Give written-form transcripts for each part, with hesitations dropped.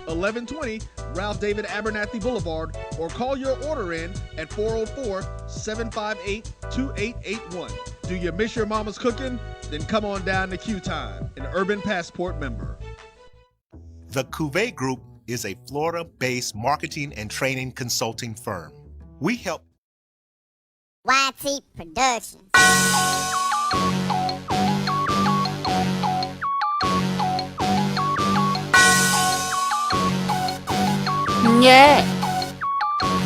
1120 Ralph David Abernathy Boulevard, or call your order in at 404-758-2881. Do you miss your mama's cooking? Then come on down to Q Time, an Urban Passport member. The Cuvée Group is a Florida-based marketing and training consulting firm. We help YT Productions. Yeah.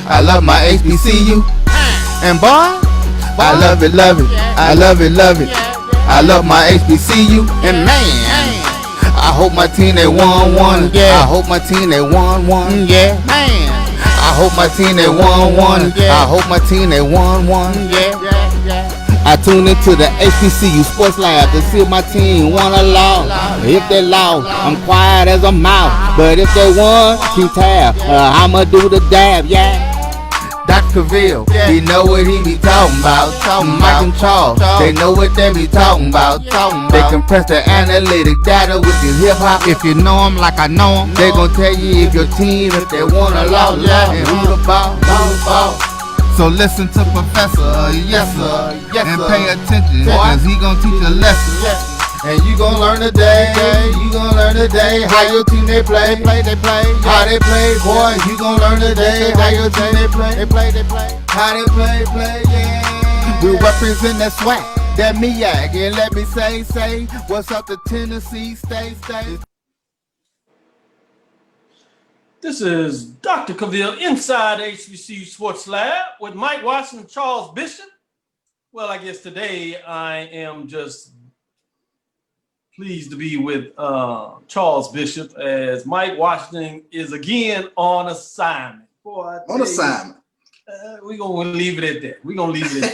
I love my HBCU. And boy, I love it, love it. I love it, love it. I love my HBCU. And man, I hope my team they won. Yeah. I hope my team they won. Yeah. Man, I hope my team they won. I hope my team they won. Yeah. I tune into the HBCU Sports Lab to see if my team won or lost. If they lost, I'm quiet as a mouse. But if they won, keep tab. I'ma do the dab, yeah. Dr. Cavil, he know what he be talking about. Mike and Charles, they know what they be talking about. They compress the analytic data with your hip hop. If you know them like I know them, they gon' tell you if your team, if they won or lost, and who the ball. So listen to Professor, yes sir, and pay attention, cause he gon' teach a lesson. And you gon' learn today, how your team they play, how they play, boy, you gon' learn today, how your team they play, how they play, yeah. We represent that swag, that MEAC, and let me say, what's up to Tennessee State. This is Dr. Cavil inside HBCU Sports Lab with Mike Washington and Charles Bishop. Well, I guess today I am just pleased to be with Charles Bishop as Mike Washington is again on assignment. Boy, on assignment. We're going to leave it at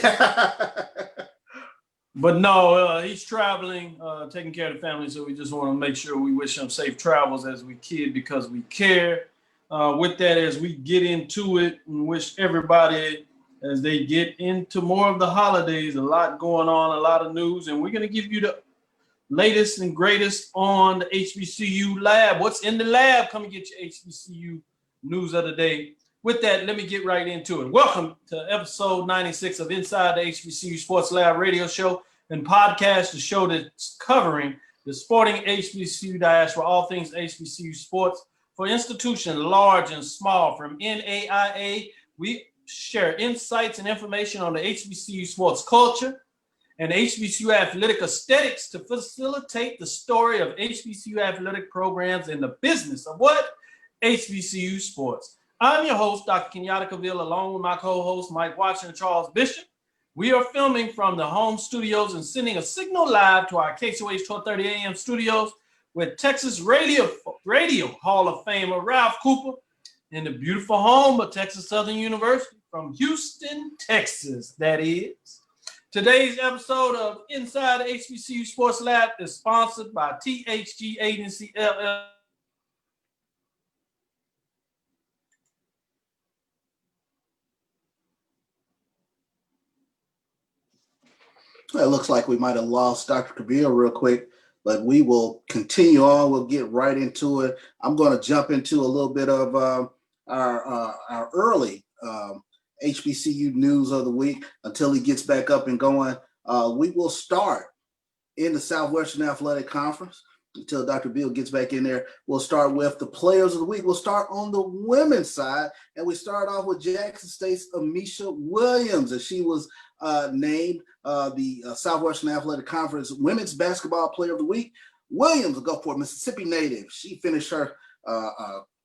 that. But no, he's traveling, taking care of the family, so we just want to make sure we wish him safe travels as we kid because we care. With that, as we get into it, and wish everybody, as they get into more of the holidays, a lot going on, a lot of news, and we're going to give you the latest and greatest on the HBCU Lab. What's in the lab? Come and get your HBCU news of the day. With that, let me get right into it. Welcome to episode 96 of Inside the HBCU Sports Lab radio show and podcast, the show that's covering the sporting HBCU diaspora, all things HBCU sports for institutions large and small. From NAIA, we share insights and information on the HBCU sports culture and HBCU athletic aesthetics to facilitate the story of HBCU athletic programs in the business of what? HBCU sports. I'm your host, Dr. Kenyatta Cavil, along with my co-host, Mike Washington and Charles Bishop. We are filming from the home studios and sending a signal live to our KCOH 1230 AM studios with Texas Radio Hall of Famer Ralph Cooper in the beautiful home of Texas Southern University from Houston, Texas, that is. Today's episode of Inside the HBCU Sports Lab is sponsored by THG Agency LL. It looks like we might have lost Dr. Cavil real quick, but we will continue on. We'll get right into it. I'm going to jump into a little bit of our early HBCU news of the week until he gets back up and going. We will start in the Southwestern Athletic Conference until Dr. Bill gets back in there. We'll start with the players of the week. We'll start on the women's side, and we start off with Jackson State's Amisha Williams, as she was named the Southwestern Athletic Conference Women's Basketball Player of the Week. Williams, a Gulfport, Mississippi native, she finished her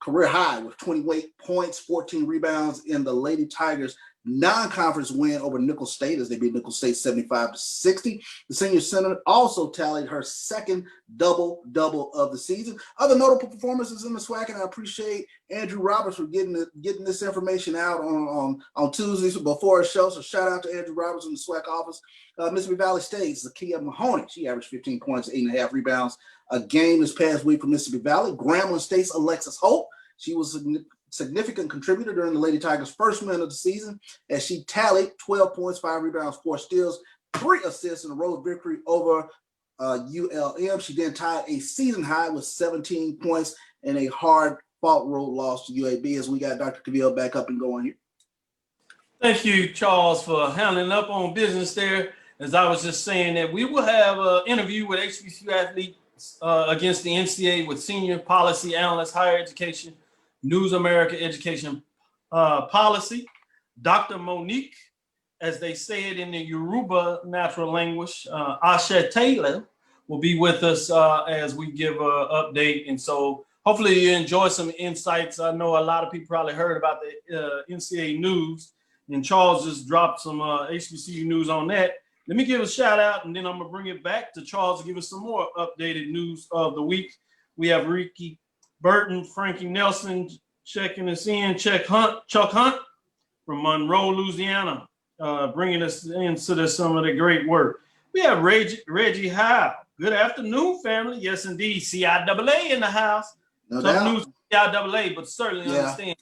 career high with 28 points, 14 rebounds in the Lady Tigers non-conference win over Nicholls State as they beat Nicholls State 75-60. The senior center also tallied her second double-double of the season. Other notable performances in the SWAC, and I appreciate Andrew Roberts for getting this information out on Tuesdays before a show. So shout out to Andrew Roberts in the SWAC office. Mississippi Valley State's Zakia Mahoney. She averaged 15 points, 8.5 rebounds a game this past week for Mississippi Valley. Grambling State's Alexis Hope. She was a significant contributor during the Lady Tigers' first win of the season as she tallied 12 points, 5 rebounds, 4 steals, 3 assists in a road victory over ULM. She then tied a season high with 17 points in a hard fault road loss to UAB as we got Dr. Cavil back up and going here. Thank you, Charles, for handling up on business there. As I was just saying that we will have an interview with HBCU athletes against the Ncaa with Senior Policy Analyst, Higher Education, News America Education Policy. Dr. Monique, as they say it in the Yoruba natural language, Ositelu, will be with us as we give an update. And so hopefully you enjoy some insights. I know a lot of people probably heard about the Ncaa news, and Charles just dropped some HBCU news on that. Let me give a shout out, and then I'm gonna bring it back to Charles to give us some more updated news of the week. We have Ricky Burton, Frankie Nelson checking us in, Chuck Hunt from Monroe, Louisiana, bringing us into some of the great work. We have Reggie Howe. Good afternoon, family. Yes, indeed. CIAA in the house. No Tough doubt. news, CIAA, but certainly understand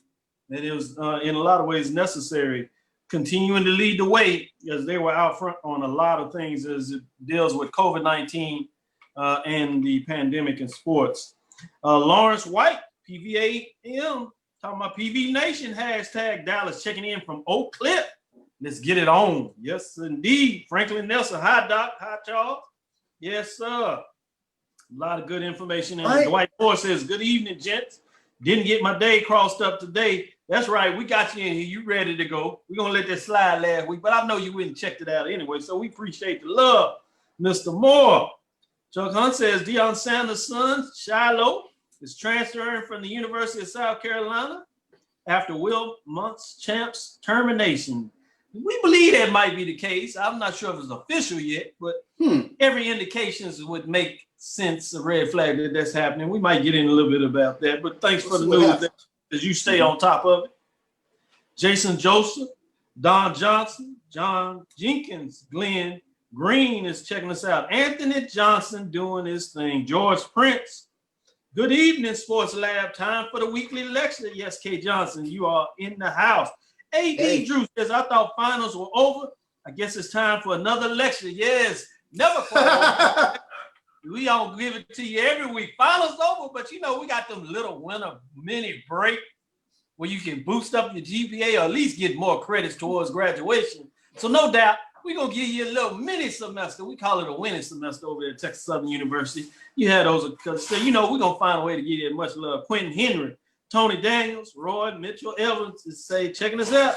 that it was in a lot of ways necessary, continuing to lead the way as they were out front on a lot of things as it deals with COVID-19 and the pandemic in sports. Lawrence White, PVAM, talking about PV Nation, hashtag Dallas, checking in from Oak Cliff. Let's get it on. Yes, indeed. Franklin Nelson, hi, Doc. Hi, Charles. Yes, sir. A lot of good information. And Dwight Moore says, good evening, gents. Didn't get my day crossed up today. That's right. We got you in here. You ready to go. We're going to let that slide last week, but I know you wouldn't check it out anyway, so we appreciate the love. Mr. Moore. Chuck Hunt says, Deion Sanders' son, Shiloh, is transferring from the University of South Carolina after Will Munchamp's termination. We believe that might be the case. I'm not sure if it's official yet, but every indication would make sense, a red flag that that's happening. We might get in a little bit about that, but thanks for the news as you stay on top of it. Jason Joseph, Don Johnson, John Jenkins, Glenn Green is checking us out. Anthony Johnson doing his thing. George Prince, good evening, Sports Lab. Time for the weekly lecture. Yes, K. Johnson, you are in the house. A.D. Drew says, I thought finals were over. I guess it's time for another lecture. Yes, never quite over. We don't give it to you every week. Finals over, but you know, we got them little winter mini break where you can boost up your GPA or at least get more credits towards graduation. So no doubt, we're going to give you a little mini semester. We call it a winning semester over there at Texas Southern University. You had those, because you know, we're going to find a way to give you much love. Quentin Henry, Tony Daniels, Roy Mitchell Evans is checking us out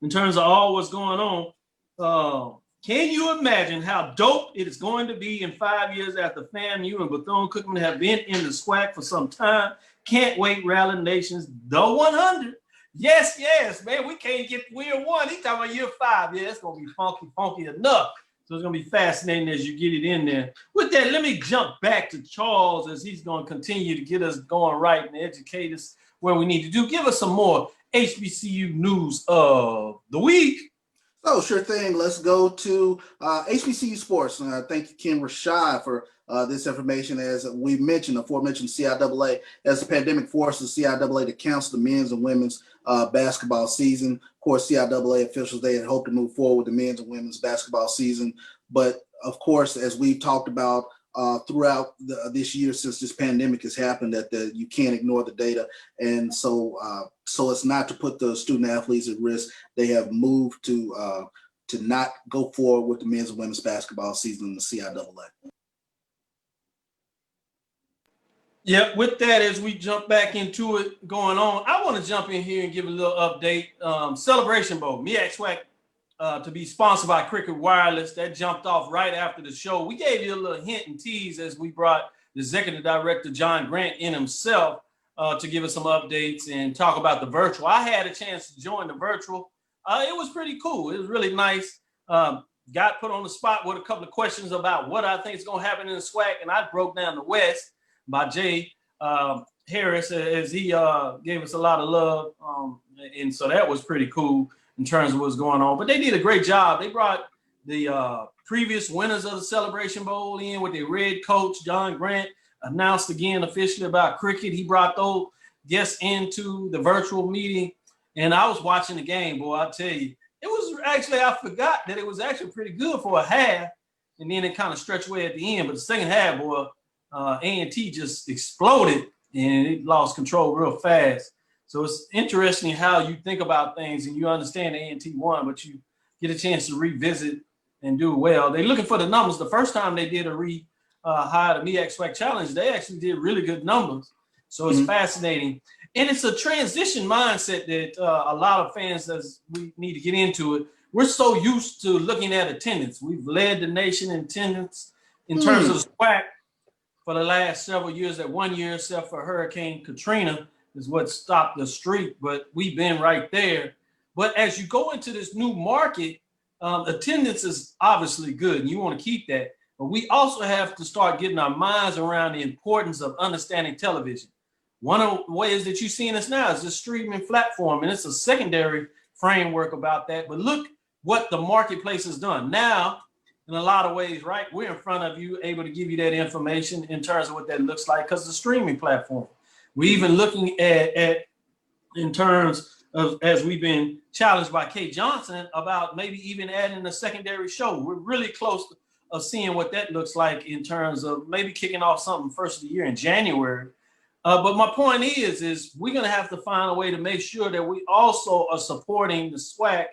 in terms of all what's going on. Can you imagine how dope it is going to be in 5 years after FAMU and Bethune-Cookman have been in the SWAC for some time? Can't wait, Rally Nations, the 100. Yes, man, we can't get year one. He's talking about year 5. Yeah, it's going to be funky enough. So it's going to be fascinating as you get it in there. With that, let me jump back to Charles as he's going to continue to get us going right and educate us where we need to do. Give us some more HBCU news of the week. Oh, sure thing. Let's go to HBCU Sports. Thank you, Ken Rashad, for this information. As we mentioned, the aforementioned CIAA, as the pandemic forces CIAA to cancel the men's and women's basketball season. Of course, CIAA officials, they had hoped to move forward with the men's and women's basketball season. But, of course, as we've talked about throughout this year since this pandemic has happened, that you can't ignore the data. And so it's not to put the student athletes at risk. They have moved to not go forward with the men's and women's basketball season in the CIAA. Yeah, with that, as we jump back into it going on, I want to jump in here and give a little update. Celebration Bowl, MEAC SWAC, to be sponsored by Cricket Wireless. That jumped off right after the show. We gave you a little hint and tease as we brought the executive director, John Grant, in himself to give us some updates and talk about the virtual. I had a chance to join the virtual. It was pretty cool. It was really nice. Got put on the spot with a couple of questions about what I think is going to happen in the SWAC, and I broke down the West by Jay Harris as he gave us a lot of love. And so that was pretty cool in terms of what's going on. But they did a great job. They brought the previous winners of the Celebration Bowl in with their red coach, John Grant, announced again officially about cricket. He brought those guests into the virtual meeting. And I was watching the game, boy, I'll tell you. It was actually, I forgot that it was actually pretty good for a half. And then it kind of stretched away at the end. But the second half, boy, A&T just exploded and it lost control real fast. So it's interesting how you think about things and you understand A&T won, but you get a chance to revisit and do well. They're looking for the numbers. The first time they did a hire the MEAC SWAC Challenge, they actually did really good numbers. So it's fascinating. And it's a transition mindset that a lot of fans, as we need to get into it, we're so used to looking at attendance. We've led the nation in attendance in terms of the SWAC for the last several years. That 1 year, except for Hurricane Katrina, is what stopped the streak, but we've been right there. But as you go into this new market, attendance is obviously good, and you want to keep that. But we also have to start getting our minds around the importance of understanding television. One of the ways that you're seeing us now is the streaming platform, and it's a secondary framework about that. But look what the marketplace has done. Now, in a lot of ways, right, we're in front of you, able to give you that information in terms of what that looks like because the streaming platform. We're even looking at in terms of, as we've been challenged by Kate Johnson, about maybe even adding a secondary show. We're really close to seeing what that looks like in terms of maybe kicking off something first of the year in January. But my point is we're going to have to find a way to make sure that we also are supporting the SWAC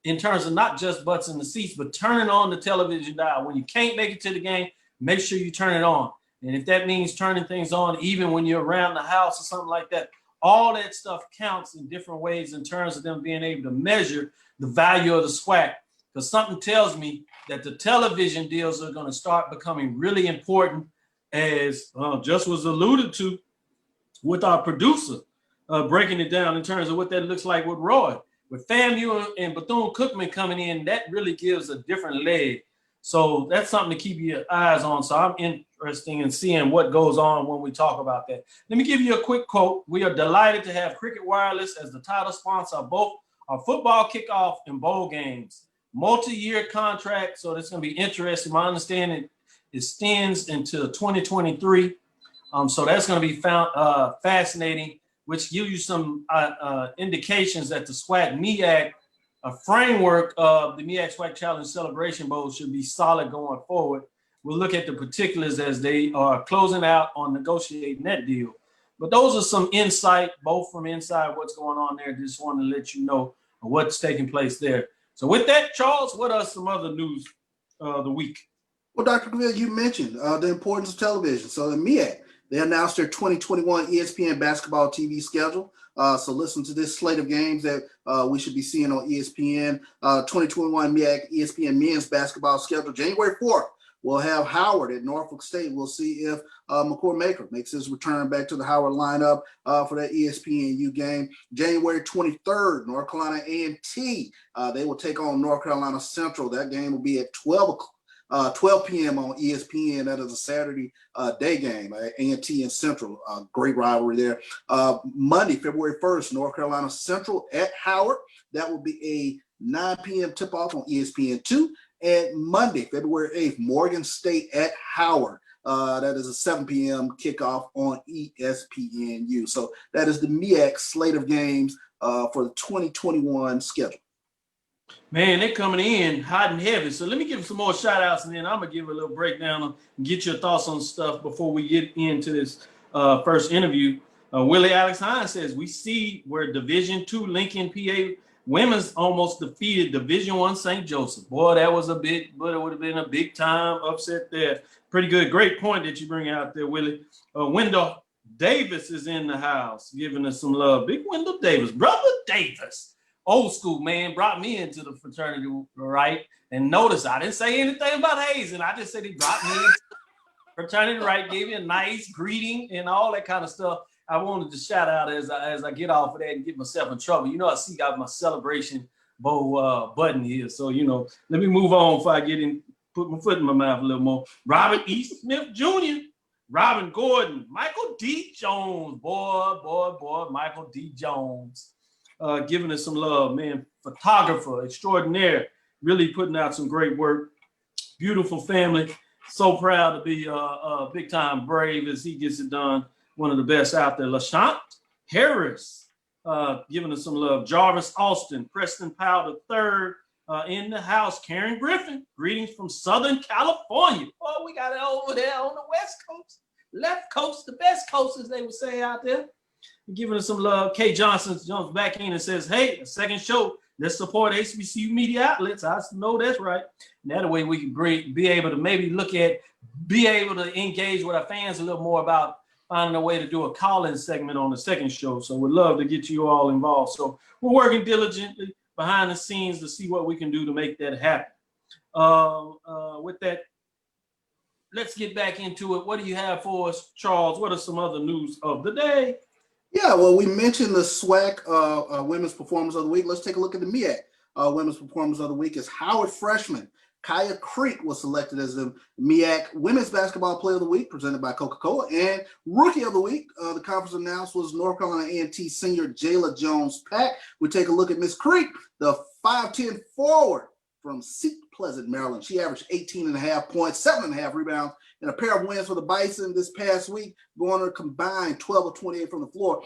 in terms of not just butts in the seats, but turning on the television dial. When you can't make it to the game, make sure you turn it on. And if that means turning things on, even when you're around the house or something like that, all that stuff counts in different ways in terms of them being able to measure the value of the SWAC. Because something tells me that the television deals are going to start becoming really important, as just was alluded to with our producer, breaking it down in terms of what that looks like with Roy. With FAMU and Bethune-Cookman coming in, that really gives a different leg. So that's something to keep your eyes on. So I'm interested in seeing what goes on when we talk about that. Let me give you a quick quote. We are delighted to have Cricket Wireless as the title sponsor of both our football kickoff and bowl games. Multi-year contract, so that's going to be interesting. My understanding extends into 2023. So that's going to be fascinating, which gives you some indications that the SWAC MEAC framework of the MEAC SWAC Challenge Celebration Bowl should be solid going forward. We'll look at the particulars as they are closing out on negotiating that deal. But those are some insight, both from inside what's going on there. Just wanted to let you know what's taking place there. So with that, Charles, what are some other news of the week? Well, Dr. Cavil, you mentioned the importance of television. So the MEAC, they announced their 2021 ESPN basketball TV schedule. So listen to this slate of games that we should be seeing on ESPN. 2021 MEAC ESPN men's basketball schedule. January 4th, we'll have Howard at Norfolk State. We'll see if McCord Maker makes his return back to the Howard lineup for that ESPNU game. January 23rd, North Carolina A&T. They will take on North Carolina Central. That game will be at 12 p.m. on ESPN. That is a Saturday day game, A&T and Central. Great rivalry there. Monday, February 1st, North Carolina Central at Howard. That will be a 9 p.m. tip-off on ESPN2. And Monday, February 8th, Morgan State at Howard. That is a 7 p.m. kickoff on ESPNU. So that is the MEAC slate of games for the 2021 schedule. Man, they're coming in hot and heavy. So let me give some more shout outs and then I'm going to give a little breakdown and get your thoughts on stuff before we get into this first interview. Willie Alex Hines says, we see where Division II Lincoln, PA women's almost defeated Division I St. Joseph. Boy, that was but it would have been a big time upset there. Pretty good. Great point that you bring out there, Willie. Wendell Davis is in the house giving us some love. Big Wendell Davis. Brother Davis. Old school, man, brought me into the fraternity, right? And notice I didn't say anything about hazing. I just said he brought me into fraternity, right? Gave me a nice greeting and all that kind of stuff. I wanted to shout out as I get off of that and get myself in trouble. You know, I see got my celebration bowl button here. So, you know, let me move on before I get in, put my foot in my mouth a little more. Robert E. Smith Jr., Robin Gordon, Michael D. Jones, boy, Michael D. Jones. Giving us some love, man. Photographer extraordinaire, really putting out some great work. Beautiful family. So proud to be big time brave as he gets it done. One of the best out there. LaShant Harris giving us some love. Jarvis Austin, Preston Powell III in the house. Karen Griffin, greetings from Southern California. Oh, we got it over there on the West Coast. left coast, the best coast, as they would say out there. Giving us some love. Kay Johnson jumps back in and says, hey, a second show. Let's support HBCU media outlets. I know that's right. And that way we can be able to maybe be able to engage with our fans a little more about finding a way to do a call-in segment on the second show. So we'd love to get you all involved. So we're working diligently behind the scenes to see what we can do to make that happen. With that, let's get back into it. What do you have for us, Charles? What are some other news of the day? Yeah, well, we mentioned the SWAC Women's Performers of the Week. Let's take a look at the MEAC Women's Performers of the Week. Is Howard freshman Kaya Creek was selected as the MEAC Women's Basketball Player of the Week, presented by Coca-Cola. And Rookie of the Week, the conference announced, was North Carolina A&T senior Jayla Jones-Pack. We take a look at Miss Creek, the 5'10" forward from Seat Pleasant, Maryland. She averaged 18.5 points, 7.5 rebounds, and a pair of wins for the Bison this past week, going on a combined 12 of 28 from the floor.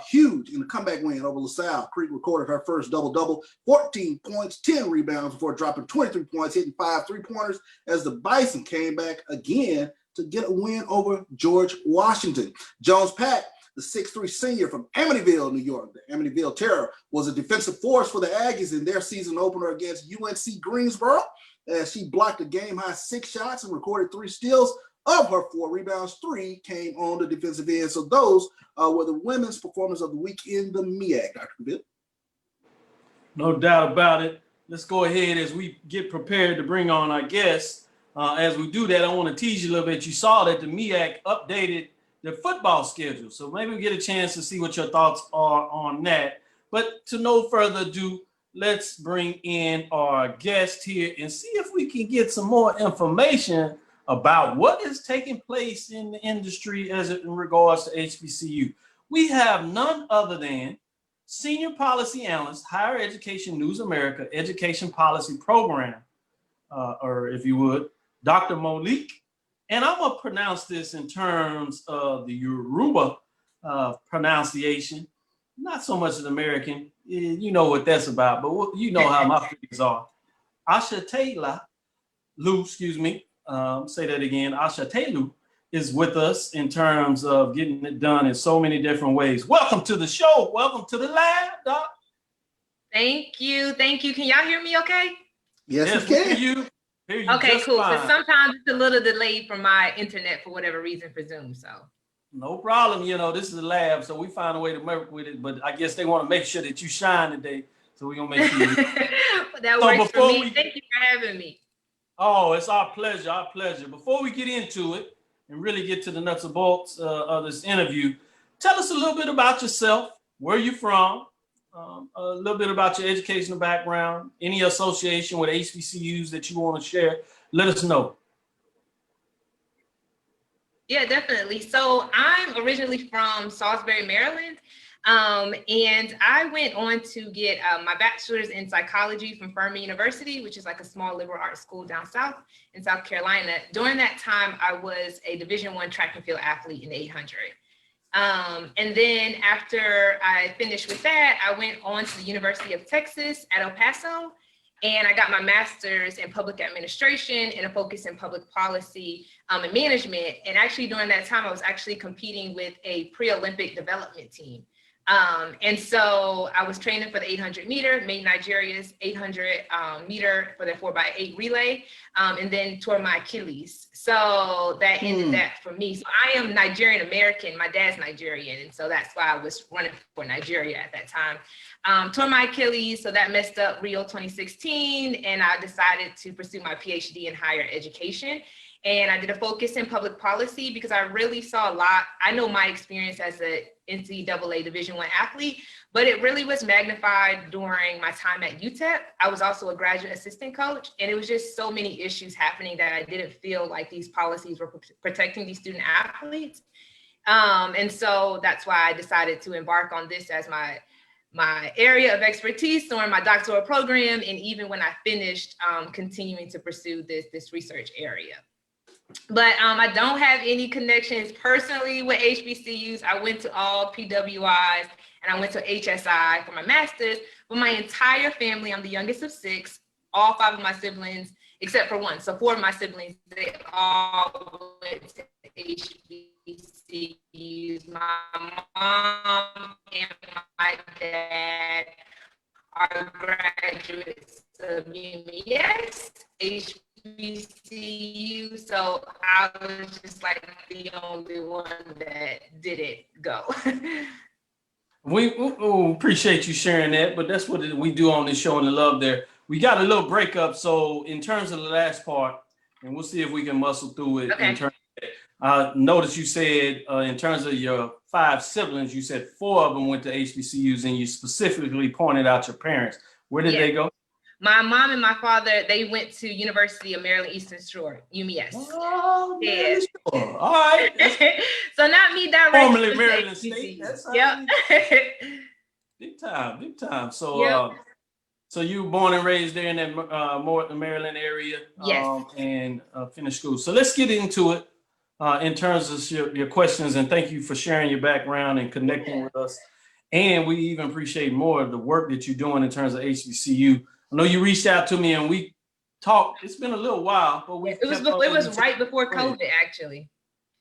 Huge in the comeback win over LaSalle. Creek recorded her first double-double, 14 points, 10 rebounds before dropping 23 points, hitting 5 three-pointers as the Bison came back again to get a win over George Washington. Jones-Pack, the 6'3" senior from Amityville, New York, the Amityville Terror, was a defensive force for the Aggies in their season opener against UNC Greensburg, as she blocked a game-high 6 shots and recorded 3 steals. Of her 4 rebounds, 3 came on the defensive end. So those were the women's performers of the week in the MEAC, Dr. Cavil. No doubt about it. Let's go ahead as we get prepared to bring on our guests. As we do that, I want to tease you a little bit. You saw that the MEAC updated the football schedule. So maybe we get a chance to see what your thoughts are on that. But to no further ado, let's bring in our guest here and see if we can get some more information about what is taking place in the industry as it in regards to HBCU. We have none other than Senior Policy Analyst, Higher Education News America Education Policy Program, or if you would, Dr. Monique. And I'm gonna pronounce this in terms of the Yoruba pronunciation, not so much an American. You know what that's about, but you know how my feelings are. Ashatelu, excuse me. Say that again. Ashatelu is with us in terms of getting it done in so many different ways. Welcome to the show. Welcome to the lab, Doc. Thank you. Thank you. Can y'all hear me okay? Yes, we can. Hear you okay, cool. Fine. Because sometimes it's a little delayed from my internet for whatever reason for Zoom. So no problem. You know, this is a lab, so we find a way to work with it. But I guess they want to make sure that you shine today. So we're going to make sure. That works for me. Thank you for having me. Oh, it's our pleasure, our pleasure. Before we get into it and really get to the nuts and bolts of this interview, tell us a little bit about yourself, where you're from, a little bit about your educational background, any association with HBCUs that you want to share. Let us know. Yeah, definitely. So I'm originally from Salisbury, Maryland. And I went on to get my bachelor's in psychology from Furman University, which is like a small liberal arts school down south in South Carolina. During that time, I was a Division I track and field athlete in the 800. And then after I finished with that, I went on to the University of Texas at El Paso, and I got my master's in public administration and a focus in public policy and management. And actually during that time, I was actually competing with a pre-Olympic development team. And so I was training for the 800 meter, made Nigeria's 800 meter for the 4x8 relay, and then tore my Achilles. So that ended that for me. So I am Nigerian American. My dad's Nigerian. And so that's why I was running for Nigeria at that time. Tore my Achilles. So that messed up Rio 2016. And I decided to pursue my Ph.D. in higher education. And I did a focus in public policy because I really saw a lot. I know my experience as a NCAA Division I athlete, but it really was magnified during my time at UTEP. I was also a graduate assistant coach, and it was just so many issues happening that I didn't feel like these policies were protecting these student athletes. And so that's why I decided to embark on this as my area of expertise during my doctoral program. And even when I finished, continuing to pursue this research area. But I don't have any connections personally with HBCUs. I went to all PWIs and I went to HSI for my master's, but my entire family, I'm the youngest of 6, all 5 of my siblings, except for one. So 4 of my siblings, they all went to HBCUs. HBCUs. My mom and my dad are graduates of UMES, HBCU, so I was just like the only one that didn't go. We appreciate you sharing that, but that's what we do on this show, and the love there. We got a little breakup, so in terms of the last part, and we'll see if we can muscle through it. Okay. In terms of, notice you said in terms of your 5 siblings, you said 4 of them went to HBCUs, and you specifically pointed out your parents. Where did they go? My mom and my father, they went to University of Maryland Eastern Shore, UMES. Oh, Yeah. Sure. All right. So not me directly. Formerly Maryland State. Yep. Big time, big time. So, so you were born and raised there in that Maryland area, yes. And finished school. So let's get into it in terms of your questions, and thank you for sharing your background and connecting with us. And we even appreciate more of the work that you're doing in terms of HBCU. I know you reached out to me and we talked. It's been a little while, but it was right before COVID, actually.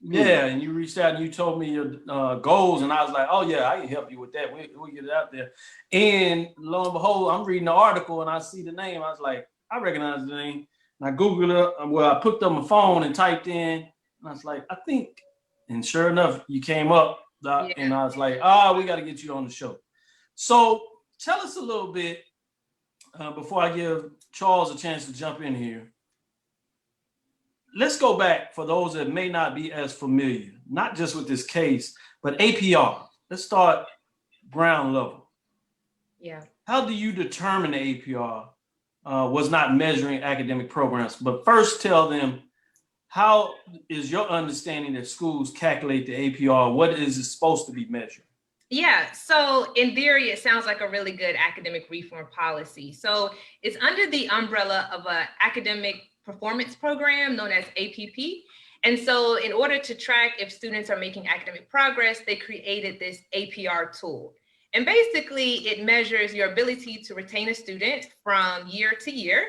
Yeah, and you reached out and you told me your goals, and I was like, oh yeah, I can help you with that. We'll get it out there. And lo and behold, I'm reading the article and I see the name. I was like, I recognize the name. And I Googled it. Well, I picked up my phone and typed in, and I was like, I think, and sure enough, you came up, and I was like, we got to get you on the show. So tell us a little bit before I give Charles a chance to jump in here. Let's go back for those that may not be as familiar, not just with this case, but APR. Let's start ground level. Yeah. How do you determine the APR was not measuring academic programs? But first tell them, how is your understanding that schools calculate the APR? What is it supposed to be measured? Yeah, so in theory, it sounds like a really good academic reform policy. So it's under the umbrella of an academic performance program known as APP. And so in order to track if students are making academic progress, they created this APR tool. And basically it measures your ability to retain a student from year to year,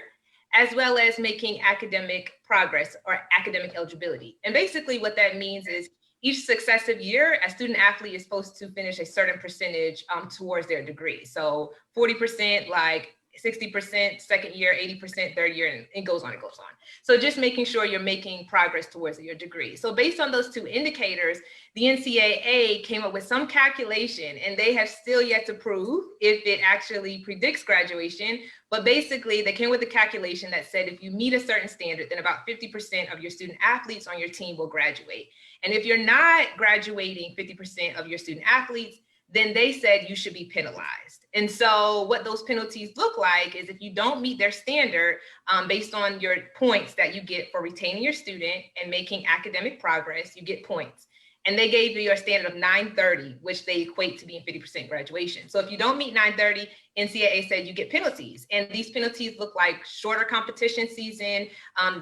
as well as making academic progress or academic eligibility. And basically what that means is each successive year, a student athlete is supposed to finish a certain percentage towards their degree. So 40%, like 60% second year, 80% third year, and it goes on, it goes on. So just making sure you're making progress towards your degree. So based on those 2 indicators, the NCAA came up with some calculation, and they have still yet to prove if it actually predicts graduation. But basically they came with a calculation that said if you meet a certain standard, then about 50% of your student athletes on your team will graduate. And if you're not graduating 50% of your student athletes, then they said you should be penalized. And so what those penalties look like is if you don't meet their standard based on your points that you get for retaining your student and making academic progress, you get points. And they gave you a standard of 930, which they equate to being 50% graduation. So if you don't meet 930, NCAA said you get penalties. And these penalties look like shorter competition season.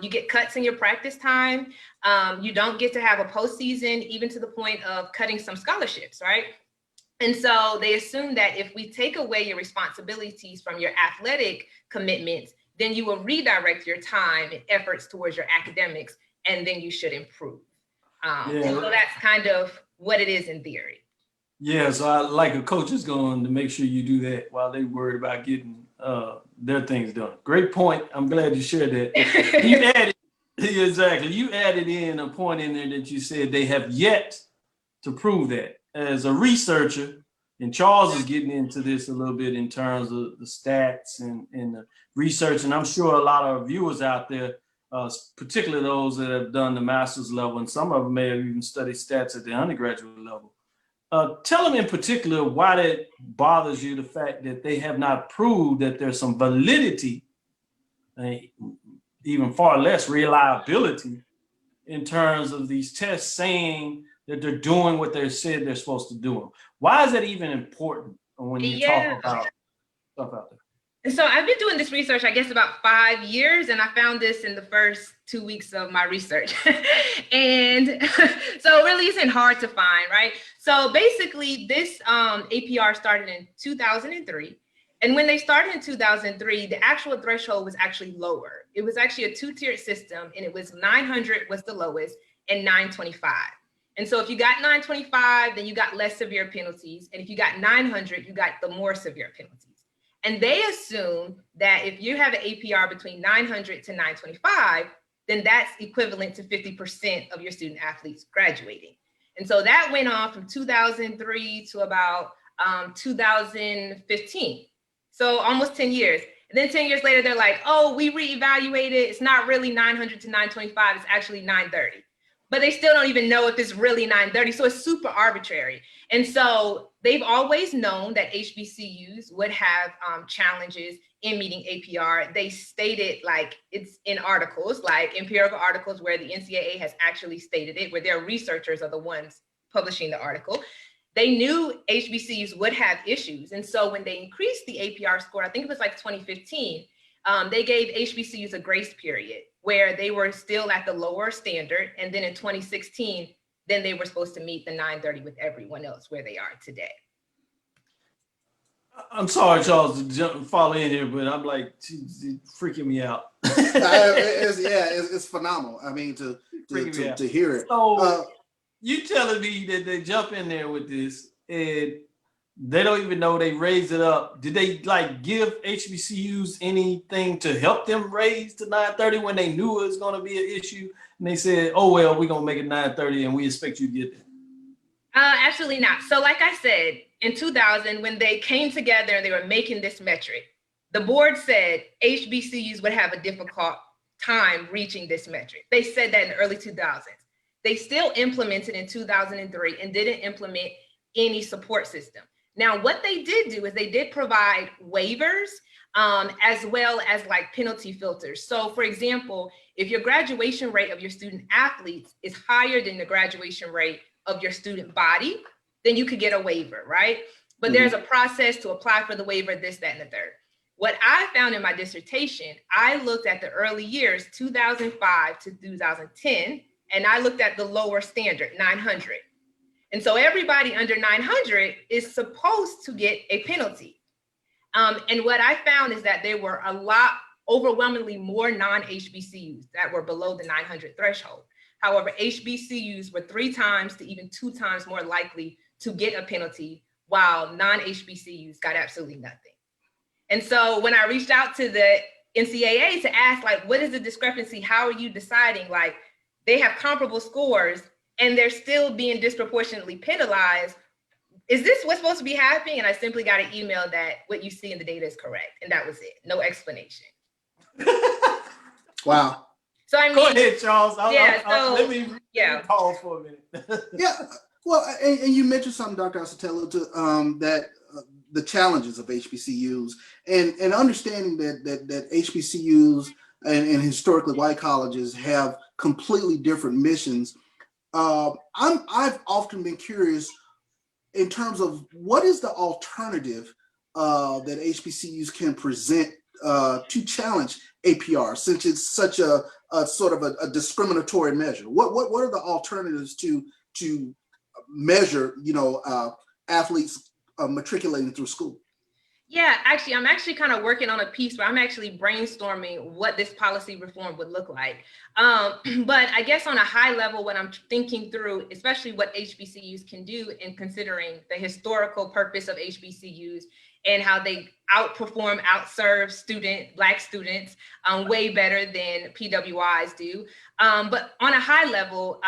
You get cuts in your practice time. You don't get to have a postseason, even to the point of cutting some scholarships, right? And so they assume that if we take away your responsibilities from your athletic commitments, then you will redirect your time and efforts towards your academics, and then you should improve. So that's kind of what it is in theory. Yeah, so I like a coach is going to make sure you do that while they worried about getting their things done. Great point. I'm glad you shared that. You added, exactly. You added in a point in there that you said they have yet to prove that. As a researcher, and Charles is getting into this a little bit in terms of the stats and the research, and I'm sure a lot of viewers out there, particularly those that have done the master's level, and some of them may have even studied stats at the undergraduate level. Tell them in particular why that bothers you, the fact that they have not proved that there's some validity, even far less reliability, in terms of these tests saying that they're doing what they said they're supposed to do. Why is that even important when you talk about stuff out there? So I've been doing this research, I guess, about 5 years, and I found this in the first 2 weeks of my research. And so it really isn't hard to find, right? So basically this APR started in 2003. And when they started in 2003, the actual threshold was actually lower. It was actually a 2-tiered system, and it was 900 was the lowest and 925. And so if you got 925, then you got less severe penalties. And if you got 900, you got the more severe penalties. And they assume that if you have an APR between 900 to 925, then that's equivalent to 50% of your student athletes graduating. And so that went on from 2003 to about 2015. So almost 10 years. And then 10 years later, they're like, oh, we reevaluated. It's not really 900 to 925. It's actually 930. But they still don't even know if it's really 930. So it's super arbitrary. And so they've always known that HBCUs would have challenges in meeting APR. They stated like it's in articles, like empirical articles where the NCAA has actually stated it, where their researchers are the ones publishing the article. They knew HBCUs would have issues. And so when they increased the APR score, I think it was like 2015, they gave HBCUs a grace period where they were still at the lower standard. And then in 2016, then they were supposed to meet the 930 with everyone else where they are today. I'm sorry, Charles, to follow in here, but I'm like freaking me out. It's phenomenal. I mean, to hear it. So you telling me that they jump in there with this and they don't even know they raised it up. Did they like give HBCUs anything to help them raise to 930 when they knew it was going to be an issue? And they said, oh, well, we're going to make it 930 and we expect you to get there. Absolutely not. So like I said, in 2000, when they came together and they were making this metric, the board said HBCUs would have a difficult time reaching this metric. They said that in the early 2000s. They still implemented in 2003 and didn't implement any support system. Now, what they did do is they did provide waivers as well as like penalty filters. So for example, if your graduation rate of your student athletes is higher than the graduation rate of your student body, then you could get a waiver, right? But there's a process to apply for the waiver, this, that, and the third. What I found in my dissertation, I looked at the early years, 2005 to 2010, and I looked at the lower standard, 900. And so everybody under 900 is supposed to get a penalty. And what I found is that there were overwhelmingly more non-HBCUs that were below the 900 threshold. However, HBCUs were 3 times to even 2 times more likely to get a penalty, while non-HBCUs got absolutely nothing. And so when I reached out to the NCAA to ask, like, what is the discrepancy? How are you deciding? Like, they have comparable scores and they're still being disproportionately penalized. Is this what's supposed to be happening? And I simply got an email that what you see in the data is correct. And that was it. No explanation. Wow. So I mean, go ahead, Charles. Let me pause for a minute. Yeah. Well, and you mentioned something, Dr. Ositelu, that the challenges of HBCUs and understanding that HBCUs and historically white colleges have completely different missions. I've often been curious in terms of what is the alternative that HBCUs can present to challenge APR, since it's such a sort of a discriminatory measure. What are the alternatives to measure, athletes matriculating through school? Yeah, actually, I'm actually kind of working on a piece where I'm actually brainstorming what this policy reform would look like. But I guess on a high level, what I'm thinking through, especially what HBCUs can do in considering the historical purpose of HBCUs and how they outserve Black students way better than PWIs do. But on a high level,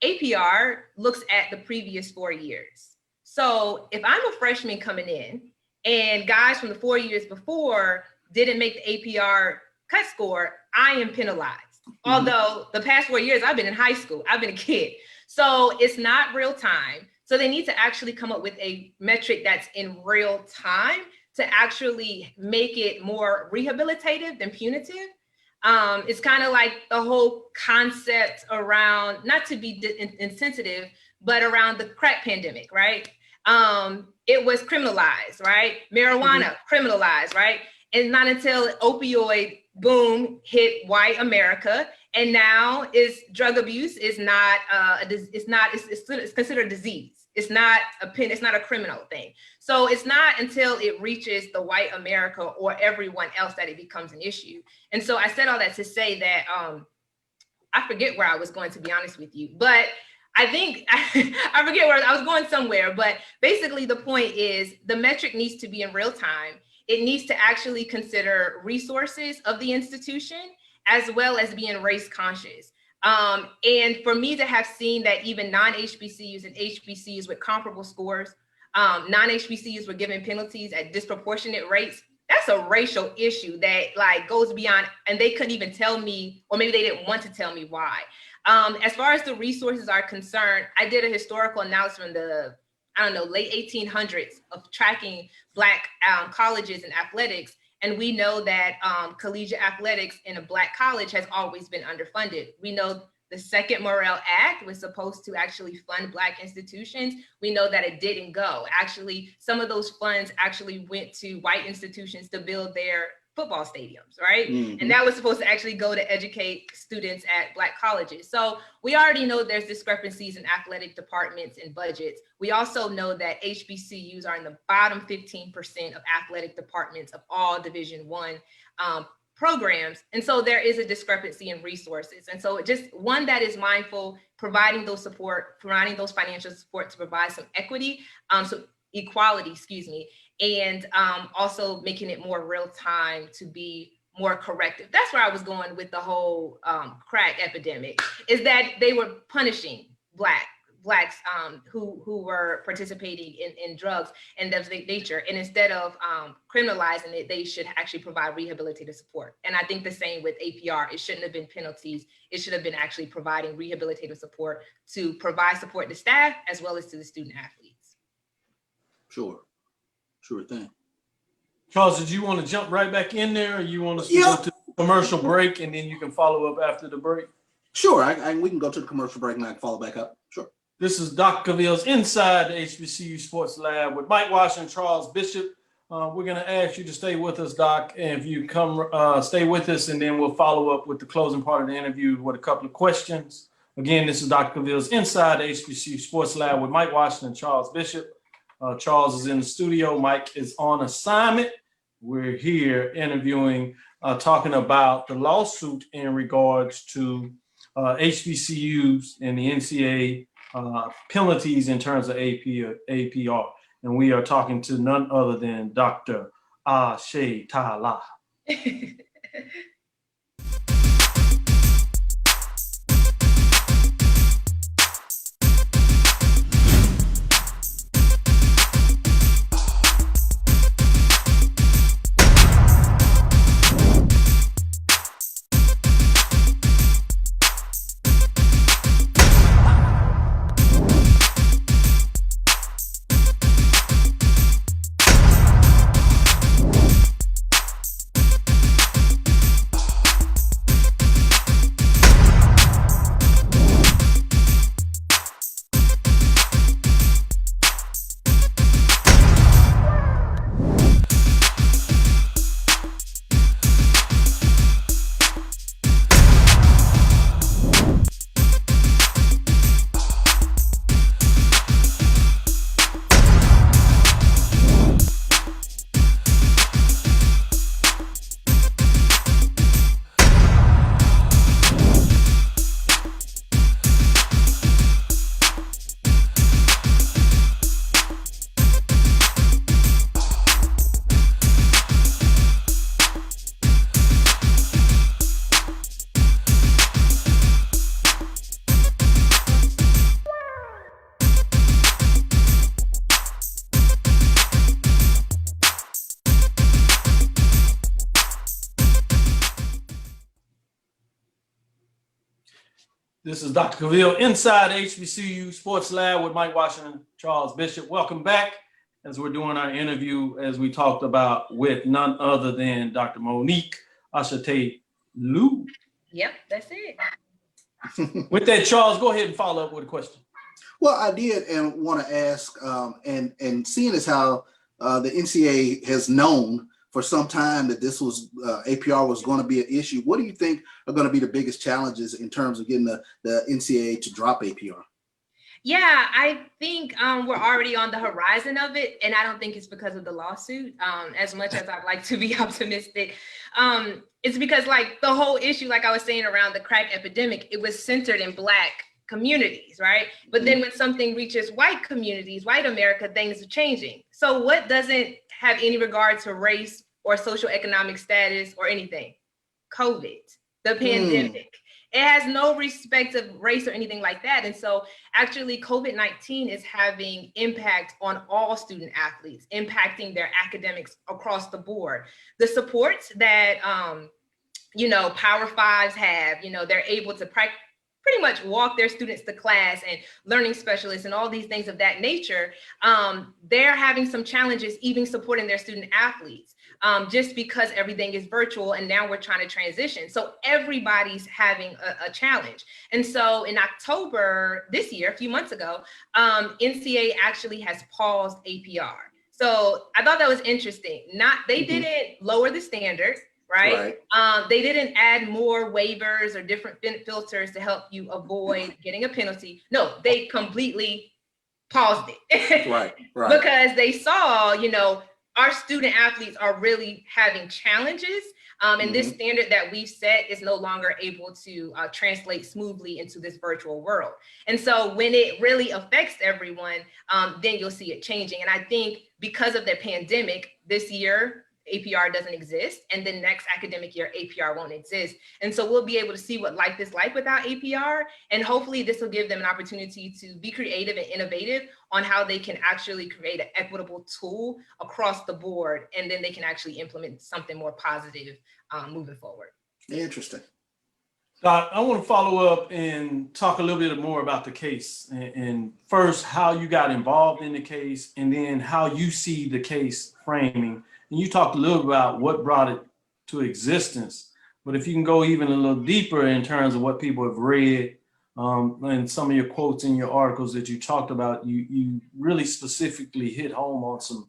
APR looks at the previous 4 years. So if I'm a freshman coming in and guys from the 4 years before didn't make the APR cut score, I am penalized. Mm-hmm. Although the past 4 years, I've been in high school, I've been a kid. So it's not real time. So they need to actually come up with a metric that's in real time to actually make it more rehabilitative than punitive. It's kind of like the whole concept around, not to be insensitive, but around the crack pandemic, right? It was criminalized, right? Marijuana, criminalized, right? And not until opioid boom hit white America, and now is drug abuse is not it's considered a disease. It's not a criminal thing. So it's not until it reaches the white America or everyone else that it becomes an issue. And so I said all that to say that I forget where I was going, to be honest with you, but I think I forget where I was going somewhere, but basically the point is the metric needs to be in real time. It needs to actually consider resources of the institution as well as being race conscious. And for me to have seen that even non-HBCUs and HBCUs with comparable scores, non-HBCUs were given penalties at disproportionate rates, that's a racial issue that like goes beyond, and they couldn't even tell me, or maybe they didn't want to tell me why. As far as the resources are concerned, I did a historical analysis from the, late 1800s of tracking Black colleges and athletics. And we know that collegiate athletics in a Black college has always been underfunded. We know the Second Morrill Act was supposed to actually fund Black institutions. We know that it didn't go. Actually, some of those funds actually went to white institutions to build their football stadiums, right? Mm-hmm. And that was supposed to actually go to educate students at Black colleges. So we already know there's discrepancies in athletic departments and budgets. We also know that HBCUs are in the bottom 15% of athletic departments of all Division I programs. And so there is a discrepancy in resources. And so just one that is mindful, providing those financial support to provide some equality, and also making it more real time to be more corrective. That's where I was going with the whole crack epidemic, is that they were punishing Blacks who were participating in drugs and of that nature. And instead of criminalizing it, they should actually provide rehabilitative support. And I think the same with APR. It shouldn't have been penalties. It should have been actually providing rehabilitative support to provide support to staff as well as to the student athletes. Sure thing. Charles, did you want to jump right back in there, or you want us to go to commercial break and then you can follow up after the break? Sure, we can go to the commercial break and I can follow back up. Sure. This is Dr. Cavil's Inside the HBCU Sports Lab with Mike Washington, Charles Bishop. We're going to ask you to stay with us, Doc. And if you come, stay with us, and then we'll follow up with the closing part of the interview with a couple of questions. Again, this is Dr. Cavil's Inside the HBCU Sports Lab with Mike Washington, Charles Bishop. Charles is in the studio. Mike is on assignment. We're here interviewing, talking about the lawsuit in regards to HBCUs and the Ncaa penalties in terms of APR. And we are talking to none other than Dr. Ositelu. This is Dr. Cavil inside HBCU Sports Lab with Mike Washington, Charles Bishop. Welcome back as we're doing our interview, as we talked about, with none other than Dr. Monique Ositelu. Yep, that's it. With that, Charles, go ahead and follow up with a question. Well, I did and want to ask, and seeing as how the Ncaa has known for some time that this was APR was going to be an issue, what do you think are going to be the biggest challenges in terms of getting the Ncaa to drop APR? Yeah, I think we're already on the horizon of it, and I don't think it's because of the lawsuit. As much as I'd like to be optimistic, it's because like the whole issue, like I was saying around the crack epidemic, it was centered in Black communities, right? But then when something reaches white communities, white America, things are changing. So what doesn't have any regard to race or social economic status or anything? COVID, the pandemic. It has no respect of race or anything like that. And so actually COVID-19 is having impact on all student athletes, impacting their academics across the board. The supports that, Power Fives have, they're able to pretty much walk their students to class, and learning specialists and all these things of that nature, they're having some challenges even supporting their student athletes, just because everything is virtual and now we're trying to transition. So everybody's having a challenge. And so in October this year, a few months ago, Ncaa actually has paused APR. So I thought that was interesting. They didn't lower the standard. Right. They didn't add more waivers or different filters to help you avoid getting a penalty. No, they completely paused it. Right. Because they saw, our student athletes are really having challenges. And this standard that we've set is no longer able to translate smoothly into this virtual world. And so when it really affects everyone, then you'll see it changing. And I think because of the pandemic this year, APR doesn't exist, and the next academic year APR won't exist. And so we'll be able to see what life is like without APR, and hopefully this will give them an opportunity to be creative and innovative on how they can actually create an equitable tool across the board, and then they can actually implement something more positive moving forward. Interesting. Doc, I want to follow up and talk a little bit more about the case, and first how you got involved in the case, and then how you see the case framing. And you talked a little about what brought it to existence, but if you can go even a little deeper in terms of what people have read, and some of your quotes in your articles that you talked about, you really specifically hit home on some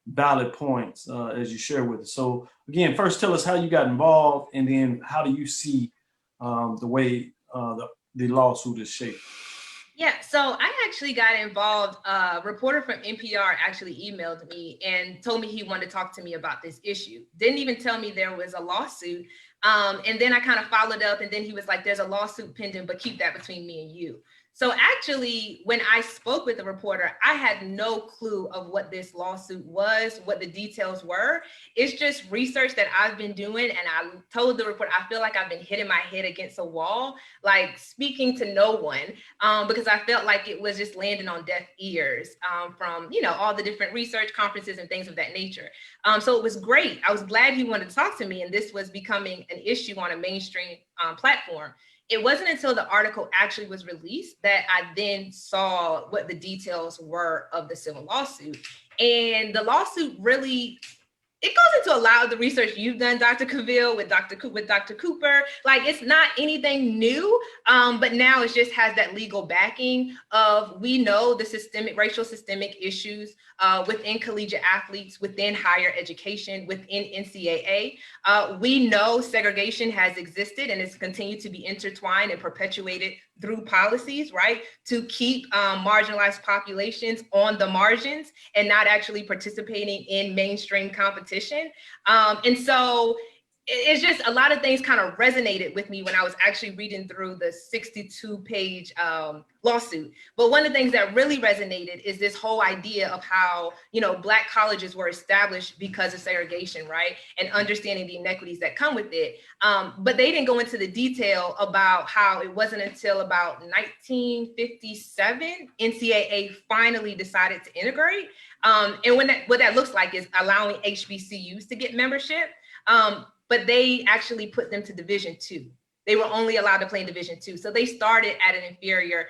valid points as you share with us. So again, first tell us how you got involved, and then how do you see the way the lawsuit is shaped? Yeah, so I actually got involved. A reporter from NPR actually emailed me and told me he wanted to talk to me about this issue. Didn't even tell me there was a lawsuit. And then I kind of followed up, and then he was like, there's a lawsuit pending, but keep that between me and you. So actually, when I spoke with the reporter, I had no clue of what this lawsuit was, what the details were. It's just research that I've been doing. And I told the reporter, I feel like I've been hitting my head against a wall, like speaking to no one, because I felt like it was just landing on deaf ears from, all the different research conferences and things of that nature. So it was great. I was glad he wanted to talk to me, and this was becoming an issue on a mainstream platform. It wasn't until the article actually was released that I then saw what the details were of the civil lawsuit. And the lawsuit really, it goes into a lot of the research you've done, Dr. Cavil, with Dr. Cooper. Like, it's not anything new, but now it just has that legal backing of, we know the racial systemic issues within collegiate athletes, within higher education, within NCAA. We know segregation has existed and it's continued to be intertwined and perpetuated through policies, right, to keep marginalized populations on the margins and not actually participating in mainstream competition. And so it's just a lot of things kind of resonated with me when I was actually reading through the 62-page lawsuit. But one of the things that really resonated is this whole idea of how, Black colleges were established because of segregation, right? And understanding the inequities that come with it. But they didn't go into the detail about how it wasn't until about 1957, NCAA finally decided to integrate. And what that looks like is allowing HBCUs to get membership. But they actually put them to Division II. They were only allowed to play in Division II. So they started at an inferior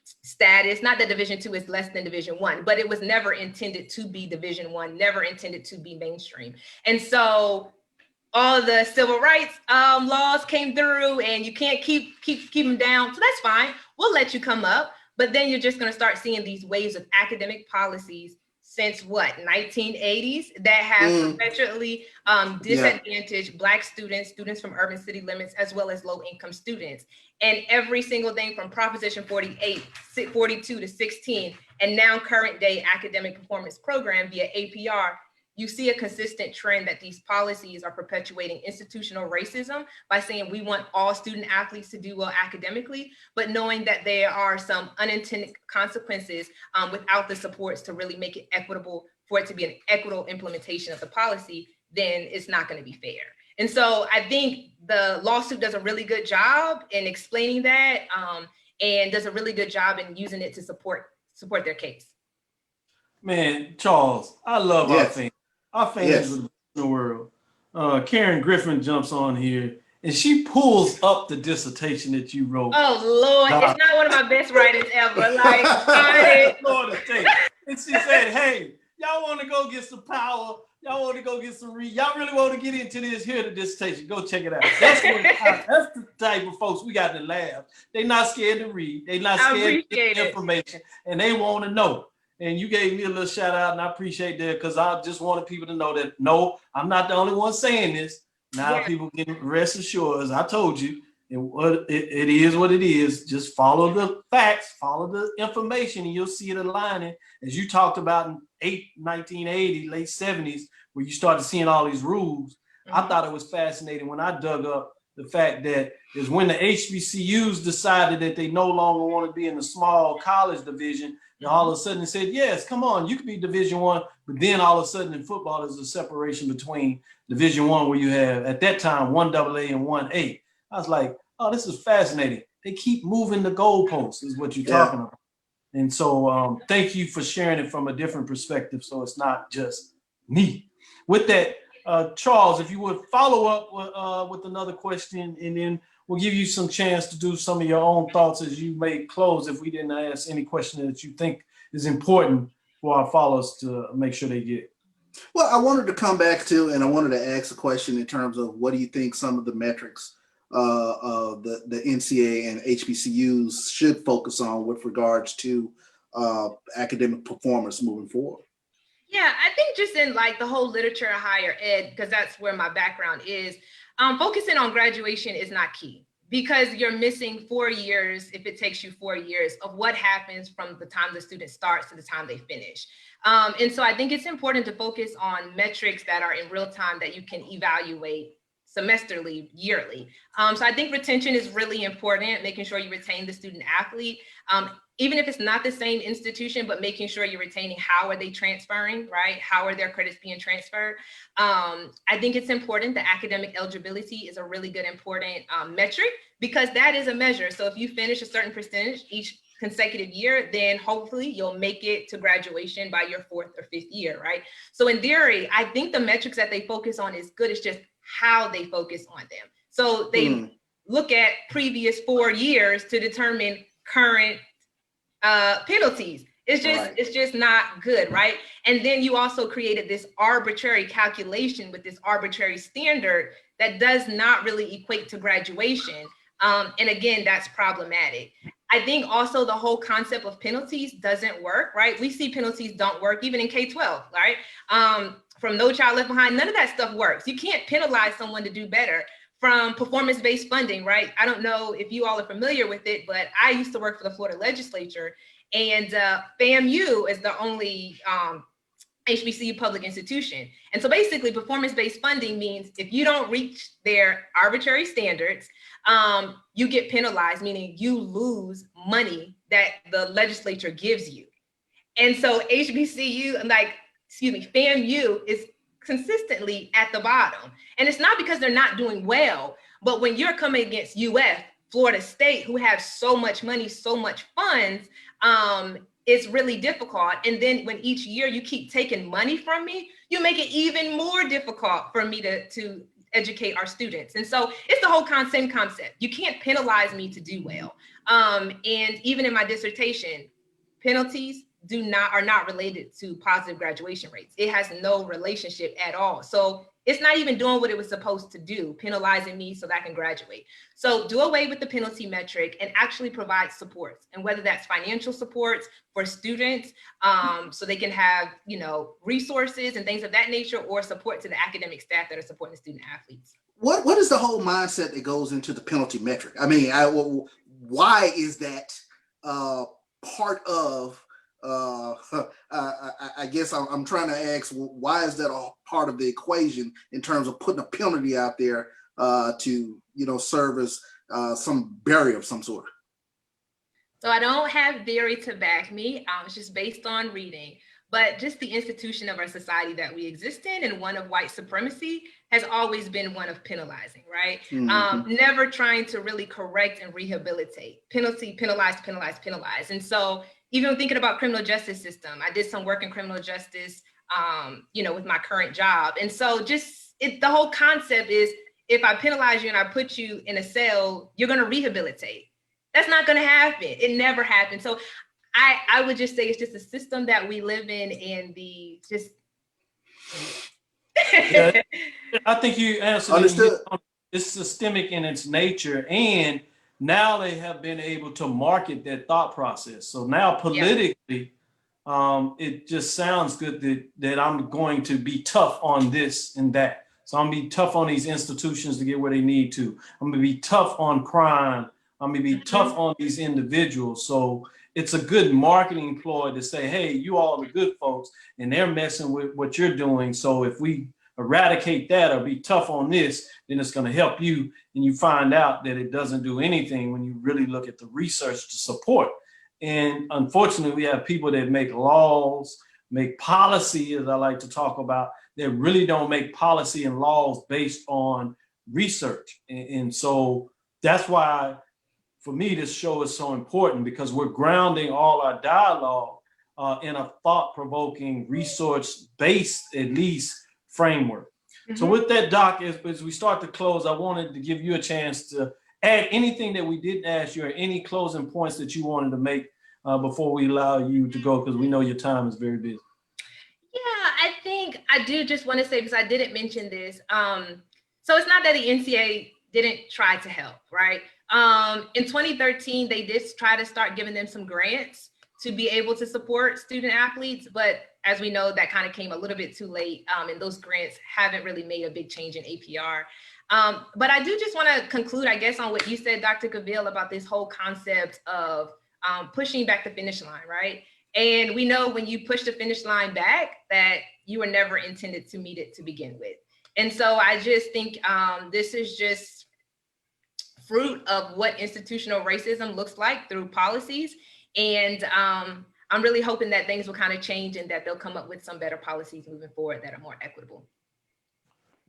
status. Not that Division II is less than Division I, but it was never intended to be Division I, never intended to be mainstream. And so all the civil rights laws came through, and you can't keep them down. So that's fine. We'll let you come up. But then you're just going to start seeing these waves of academic policies since 1980s that have perpetually disadvantaged Black students from urban city limits, as well as low income students. And every single thing from Proposition 48, 42 to 16, and now current day academic performance program via APR, you see a consistent trend that these policies are perpetuating institutional racism by saying we want all student athletes to do well academically, but knowing that there are some unintended consequences without the supports to really make it equitable, for it to be an equitable implementation of the policy, then it's not going to be fair. And so I think the lawsuit does a really good job in explaining that, and does a really good job in using it to support their case. Man, Charles, I love our fans. Our fans in the world. Karen Griffin jumps on here and she pulls up the dissertation that you wrote. Oh Lord, it's not one of my best writings ever. Like, and she said, "Hey, y'all want to go get some power? Y'all want to go get some read? Y'all really want to get into this? Here, the dissertation. Go check it out." That's the type of folks we got in the lab. They're not scared to read. They're not scared to get information, and they want to know. And you gave me a little shout out, and I appreciate that, because I just wanted people to know that, no, I'm not the only one saying this. Now people can rest assured, as I told you, it is what it is. Just follow the facts, follow the information, and you'll see it aligning. As you talked about in 1980, late 70s, where you started seeing all these rules. I thought it was fascinating when I dug up the fact that is when the HBCUs decided that they no longer want to be in the small college division, and all of a sudden they said, yes, come on, you can be Division I, but then all of a sudden in football there's a separation between Division I, where you have at that time 1AA and 1A. I was like, oh, this is fascinating. They keep moving the goalposts, is what you're talking about. And so thank you for sharing it from a different perspective, so it's not just me. With that, Charles, if you would follow up with another question, and then we'll give you some chance to do some of your own thoughts as you may close if we didn't ask any question that you think is important for our followers to make sure they get. Well, I wanted to come back to, and I wanted to ask a question in terms of what do you think some of the metrics the Ncaa and HBCUs should focus on with regards to academic performance moving forward? Yeah, I think just in like the whole literature of higher ed, because that's where my background is, focusing on graduation is not key, because you're missing 4 years, if it takes you 4 years, of what happens from the time the student starts to the time they finish. And so I think it's important to focus on metrics that are in real time that you can evaluate semesterly, yearly. So I think retention is really important, making sure you retain the student athlete. Even if it's not the same institution, but making sure you're retaining how are they transferring, right? How are their credits being transferred? I think it's important that academic eligibility is a really good important metric, because that is a measure. So if you finish a certain percentage each consecutive year, then hopefully you'll make it to graduation by your 4th or 5th year, right? So in theory, I think the metrics that they focus on is good. It's just how they focus on them. So they look at previous 4 years to determine current penalties. It's just not good, right? And then you also created this arbitrary calculation with this arbitrary standard that does not really equate to graduation. And again, that's problematic. I think also the whole concept of penalties doesn't work, right? We see penalties don't work even in K-12, right? From No Child Left Behind, none of that stuff works. You can't penalize someone to do better. From performance-based funding, right? I don't know if you all are familiar with it, but I used to work for the Florida legislature, and FAMU is the only HBCU public institution. And so basically performance-based funding means if you don't reach their arbitrary standards, you get penalized, meaning you lose money that the legislature gives you. And so FAMU is consistently at the bottom. And it's not because they're not doing well, but when you're coming against UF, Florida State, who have so much money, so much funds, it's really difficult. And then when each year you keep taking money from me, you make it even more difficult for me to educate our students. And so it's the whole same concept. You can't penalize me to do well. And even in my dissertation, penalties are not related to positive graduation rates. It has no relationship at all. So it's not even doing what it was supposed to do, penalizing me so that I can graduate. So do away with the penalty metric and actually provide supports, and whether that's financial supports for students, so they can have, resources and things of that nature, or support to the academic staff that are supporting the student athletes. What is the whole mindset that goes into the penalty metric? I mean, why is that part of I guess I'm trying to ask, why is that a part of the equation in terms of putting a penalty out there to, serve as some barrier of some sort? So I don't have theory to back me. It's just based on reading. But just the institution of our society that we exist in, and one of white supremacy, has always been one of penalizing, right? Mm-hmm. Never trying to really correct and rehabilitate. Penalty, penalize, penalize, penalize. And so even thinking about criminal justice system, I did some work in criminal justice, with my current job. And so the whole concept is, if I penalize you and I put you in a cell, you're going to rehabilitate. That's not going to happen. It never happened. So I would just say it's just a system that we live in, and Yeah, I think you answered. Understood. It's systemic in its nature, and now they have been able to market that thought process. So now politically, it just sounds good that I'm going to be tough on this and that. So I'm gonna be tough on these institutions to get where they need to. I'm gonna be tough on crime. I'm gonna be tough on these individuals. So it's a good marketing ploy to say, hey, you all are good folks, and they're messing with what you're doing. So if we eradicate that or be tough on this, then it's going to help you. And you find out that it doesn't do anything when you really look at the research to support. And unfortunately, we have people that make laws, make policy, as I like to talk about, that really don't make policy and laws based on research. And so that's why, for me, this show is so important, because we're grounding all our dialogue in a thought-provoking, resource-based, at least, framework. Mm-hmm. So with that, Doc, as we start to close, I wanted to give you a chance to add anything that we didn't ask you, or any closing points that you wanted to make before we allow you to go, because we know your time is very busy. Yeah, I think I do just want to say, because I didn't mention this. So it's not that the Ncaa didn't try to help, right? In 2013, they did try to start giving them some grants to be able to support student athletes. But as we know, that kind of came a little bit too late. And those grants haven't really made a big change in APR. But I do just want to conclude, I guess, on what you said, Dr. Cavil, about this whole concept of pushing back the finish line, right? And we know when you push the finish line back, that you were never intended to meet it to begin with. And so I just think this is just fruit of what institutional racism looks like through policies. And I'm really hoping that things will kind of change, and that they'll come up with some better policies moving forward that are more equitable.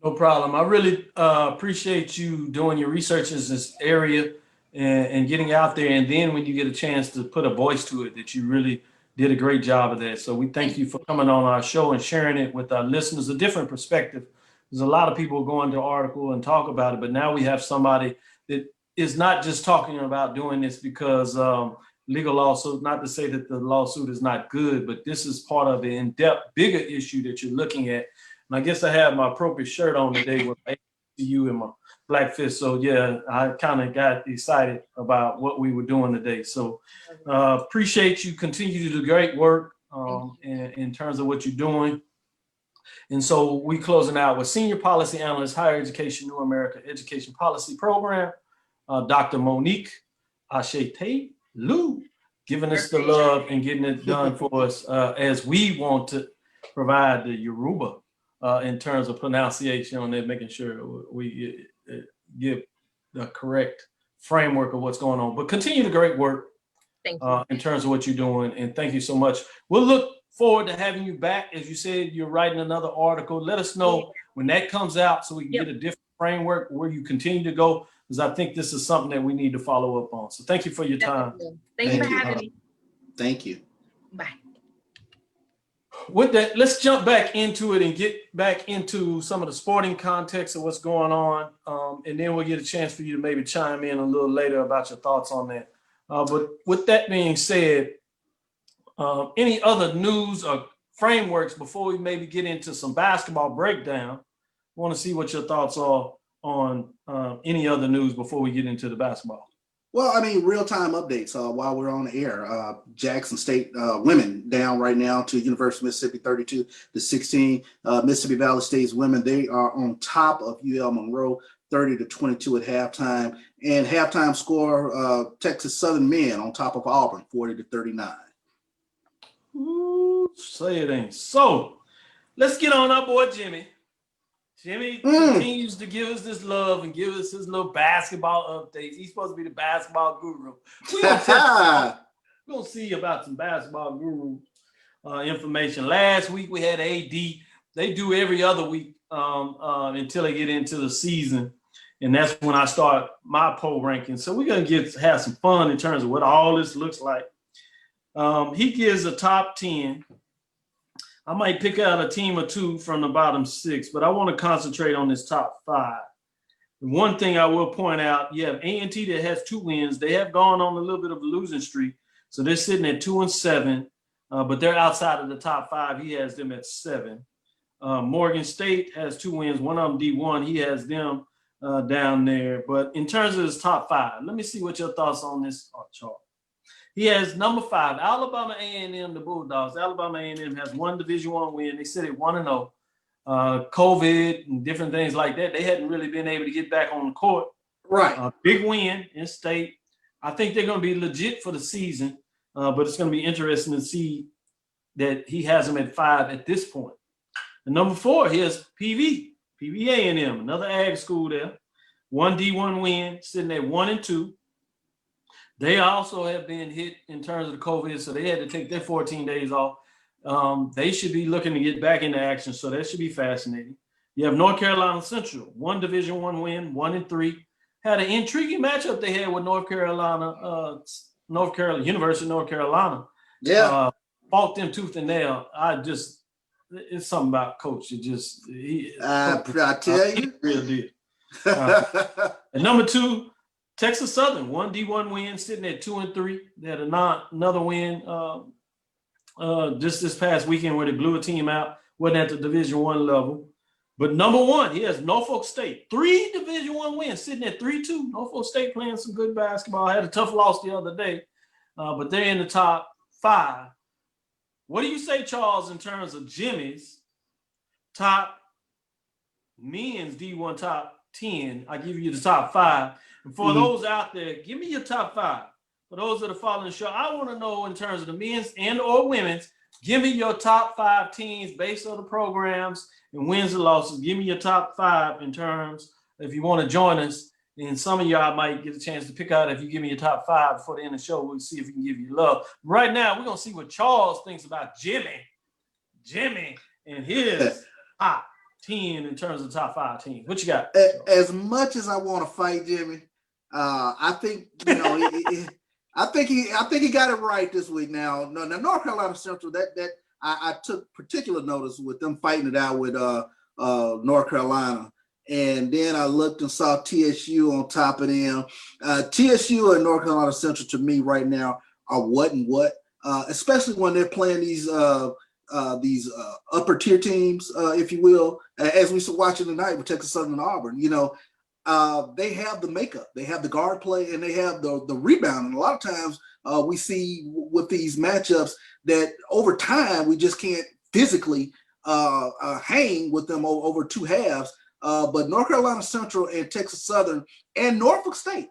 No problem. I really appreciate you doing your research in this area and getting out there. And then when you get a chance to put a voice to it, that you really did a great job of that. So we thank you for coming on our show and sharing it with our listeners, a different perspective. There's a lot of people going to article and talk about it, but now we have somebody that is not just talking about doing this because legal lawsuit, not to say that the lawsuit is not good, but this is part of the in-depth, bigger issue that you're looking at. And I guess I have my appropriate shirt on today with HBCU and my black fist. So yeah, I kind of got excited about what we were doing today. So appreciate you. Continue to do great work in terms of what you're doing. And so we closing out with Senior Policy Analyst, Higher Education, New America Education Policy Program, Dr. Monique Ositelu, giving us the love and getting it done for us as we want to provide the Yoruba in terms of pronunciation on it, making sure we give the correct framework of what's going on. But continue the great work in terms of what you're doing. And thank you so much. We'll look forward to having you back. As you said, you're writing another article. Let us know when that comes out so we can get a different framework where you continue to go, because I think this is something that we need to follow up on. So thank you for your time. Thank you for having me. Thank you. Bye. With that, let's jump back into it and get back into some of the sporting context of what's going on. And then we'll get a chance for you to maybe chime in a little later about your thoughts on that. But with that being said, any other news or frameworks before we maybe get into some basketball breakdown? I want to see what your thoughts are on any other news before we get into the basketball. Well, I mean, real-time updates while we're on the air. Jackson State women down right now to University of Mississippi 32-16. Mississippi Valley State's women, they are on top of UL Monroe 30-22 at halftime. And halftime score, Texas Southern men on top of Auburn 40-39. Ooh, say it ain't. So let's get on our boy Jimmy. Jimmy continues to give us this love and give us his little basketball updates. He's supposed to be the basketball guru. We're gonna see about some basketball guru information. Last week we had AD. They do every other week until they get into the season. And that's when I start my poll ranking. So we're going to have some fun in terms of what all this looks like. He gives a top 10. I might pick out a team or two from the bottom 6, but I want to concentrate on this top 5. One thing I will point out, you have A&T that has 2 wins. They have gone on a little bit of a losing streak. So they're sitting at 2-7, but they're outside of the top 5. He has them at 7. Morgan State has 2 wins. One of them D1. He has them down there. But in terms of his top 5, let me see what your thoughts on this chart. He has number 5, Alabama A&M, the Bulldogs. Alabama A&M has 1 Division I win. They sit at 1-0. COVID and different things like that. They hadn't really been able to get back on the court. Right. Big win in state. I think they're going to be legit for the season, but it's going to be interesting to see that he has them at 5 at this point. And number 4, here's PV A&M, another ag school there. 1 D1 win, sitting at 1-2. They also have been hit in terms of the COVID, so they had to take their 14 days off. They should be looking to get back into action, so that should be fascinating. You have North Carolina Central, 1 Division I win, 1-3. Had an intriguing matchup they had with University of North Carolina. Yeah. Fought them tooth and nail. It's something about coach. I tell you. Real deal. And number 2, Texas Southern, 1 D1 win, sitting at 2-3. They had another win just this past weekend where they blew a team out. Wasn't at the Division I level. But number 1, he has Norfolk State, 3 Division I wins, sitting at 3-2. Norfolk State playing some good basketball. Had a tough loss the other day, but they're in the top 5. What do you say, Charles, in terms of Jimmy's top men's D1 top 10? I give you the top 5. And for those out there, give me your top 5. For those that are following the show, I want to know in terms of the men's and or women's, give me your top 5 teams based on the programs and wins and losses. Give me your top 5 in terms, if you want to join us. And some of y'all might get a chance to pick out if you give me your top 5 before the end of the show. We'll see if we can give you love. Right now, we're going to see what Charles thinks about Jimmy and his top 10 in terms of top 5 teams. What you got? As much as I want to fight Jimmy, I think, I think he got it right this week. Now North Carolina Central, that I took particular notice with them fighting it out with North Carolina. And then I looked and saw TSU on top of them. TSU and North Carolina Central to me right now are what and what, especially when they're playing these upper tier teams, if you will, as we saw watching tonight with Texas Southern and Auburn. They have the makeup, they have the guard play, and they have the rebound. And a lot of times we see with these matchups that over time we just can't physically hang with them over 2 halves. But North Carolina Central and Texas Southern and Norfolk State,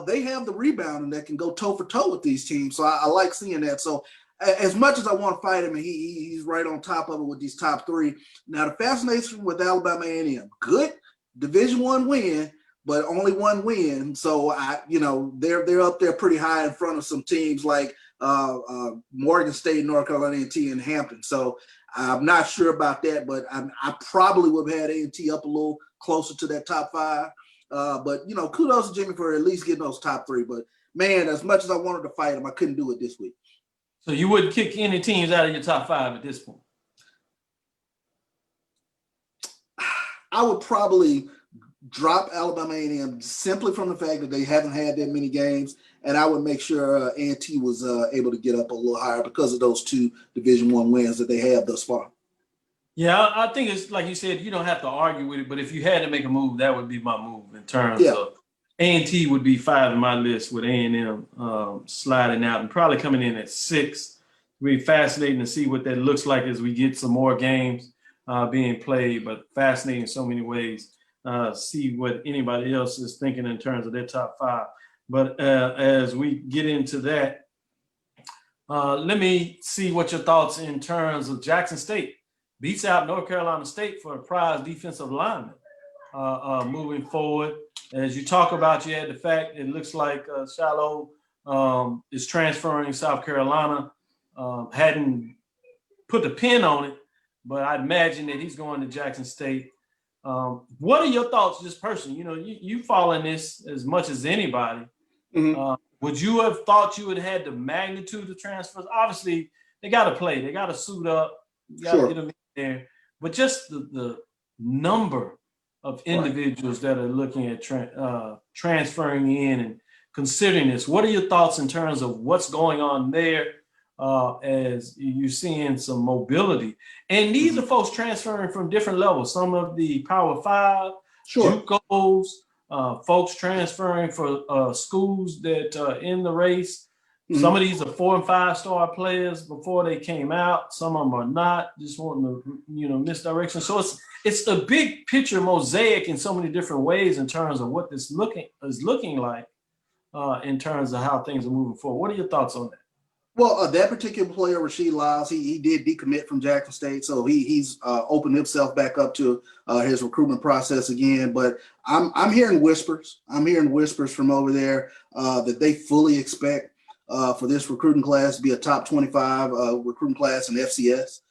they have the rebounding that can go toe for toe with these teams. So I like seeing that. So as much as I want to fight him, and he's right on top of it with these top 3. Now the fascination with Alabama A&M, good Division I win, but only 1 win. So they're up there pretty high in front of some teams like Morgan State, North Carolina A&T, and Hampton. So I'm not sure about that, but I probably would have had A&T up a little closer to that top 5. But kudos to Jimmy for at least getting those top 3. But man, as much as I wanted to fight him, I couldn't do it this week. So you wouldn't kick any teams out of your top 5 at this point? I would probably drop Alabama A&M simply from the fact that they haven't had that many games, and I would make sure A&T was able to get up a little higher because of those 2 Division I wins that they have thus far. Yeah, I think it's like you said, you don't have to argue with it, but if you had to make a move, that would be my move in terms of A&T would be 5 in my list with A&M sliding out and probably coming in at 6. It'll be fascinating to see what that looks like as we get some more games being played, but fascinating in so many ways. See what anybody else is thinking in terms of their top 5. But as we get into that, Let me see what your thoughts in terms of Jackson State beats out North Carolina State for a prize defensive lineman moving forward. As you talk about, you had the fact it looks like Shallow is transferring South Carolina. Hadn't put the pin on it, but I imagine that he's going to Jackson State. What are your thoughts, just personally? You know, you follow in this as much as anybody. Mhm. Would you have thought you would have had the magnitude of transfers? Obviously, they got to play. They got to suit up. You got to get them in there. But just the number of individuals that are looking at transferring in and considering this. What are your thoughts in terms of what's going on there as you're seeing some mobility? And these are folks transferring from different levels. Some of the Power 5, JUCOs, folks transferring for schools that are in the race. Some of these are 4- and 5-star players before they came out. Some of them are not, just wanting to, misdirection. So it's a big picture mosaic in so many different ways in terms of what this is looking like in terms of how things are moving forward. What are your thoughts on that? Well, that particular player, Rasheed Lyles, he did decommit from Jackson State, so he's opened himself back up to his recruitment process again. But I'm hearing whispers. I'm hearing whispers from over there that they fully expect for this recruiting class to be a top 25 recruiting class in FCS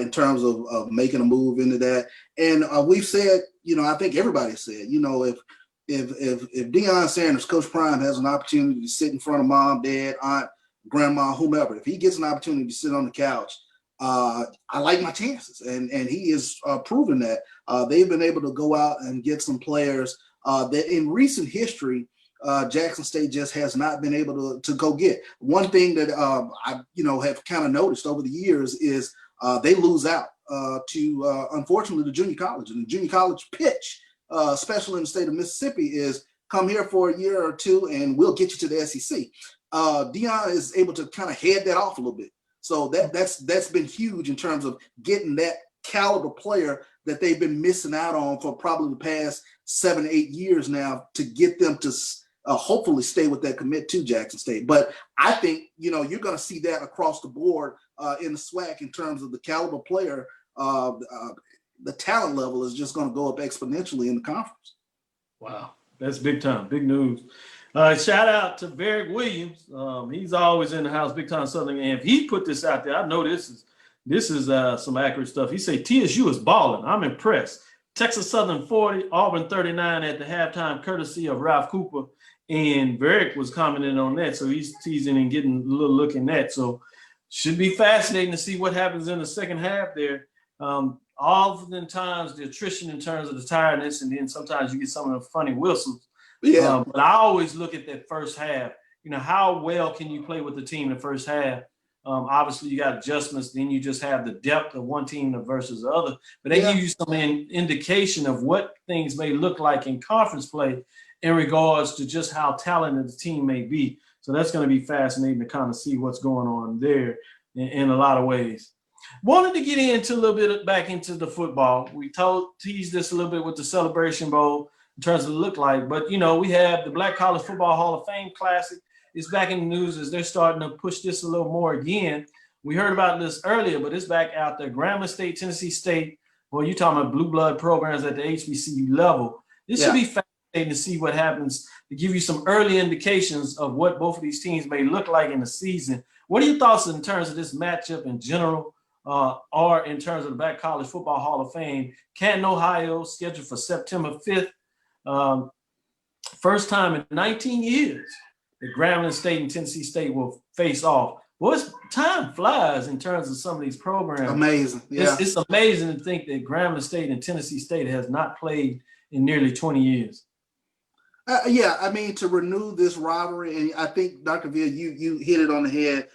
in terms of making a move into that. And we've said, I think everybody said, if Deion Sanders, Coach Prime, has an opportunity to sit in front of mom, dad, aunt, grandma, whomever, if he gets an opportunity to sit on the couch, I like my chances. And he is proven that. They've been able to go out and get some players that in recent history, Jackson State just has not been able to go get. One thing that I have kind of noticed over the years is they lose out to, unfortunately, the junior college. And the junior college pitch, especially in the state of Mississippi, is come here for a year or two and we'll get you to the SEC. Deion is able to kind of head that off a little bit. So that's been huge in terms of getting that caliber player that they've been missing out on for probably the past 7 to 8 years now, to get them to hopefully stay with that commit to Jackson State. But I think, you're going to see that across the board in the SWAC in terms of the caliber player. The talent level is just going to go up exponentially in the conference. Wow. That's big time, big news. Shout out to Barrick Williams. He's always in the house, big time Southern. And if he put this out there, I know this is some accurate stuff. He said TSU is balling. I'm impressed. Texas Southern 40, Auburn 39 at the halftime, courtesy of Ralph Cooper. And Barrick was commenting on that, so he's teasing and getting a little look in that. So should be fascinating to see what happens in the second half there. Oftentimes the attrition in terms of the tiredness, and then sometimes you get some of the funny whistles. Yeah. But I always look at that first half. How well can you play with the team in the first half? Obviously, you got adjustments. Then you just have the depth of one team versus the other. But they give you some indication of what things may look like in conference play in regards to just how talented the team may be. So that's going to be fascinating to kind of see what's going on there in a lot of ways. Wanted to get into a little bit back into the football. We teased this a little bit with the Celebration Bowl in terms of the look like. But, we have the Black College Football Hall of Fame Classic. It's back in the news as they're starting to push this a little more again. We heard about this earlier, but it's back out there. Grambling State, Tennessee State. Well, you're talking about blue blood programs at the HBCU level. This should be fascinating to see what happens, to give you some early indications of what both of these teams may look like in the season. What are your thoughts in terms of this matchup in general? Or in terms of the Black College Football Hall of Fame? Canton, Ohio, scheduled for September 5th. First time in 19 years that Grambling State and Tennessee State will face off. Well, time flies in terms of some of these programs. Amazing. Yeah. It's amazing to think that Grambling State and Tennessee State has not played in nearly 20 years. To renew this rivalry, and I think, Dr. Ville, you hit it on the head.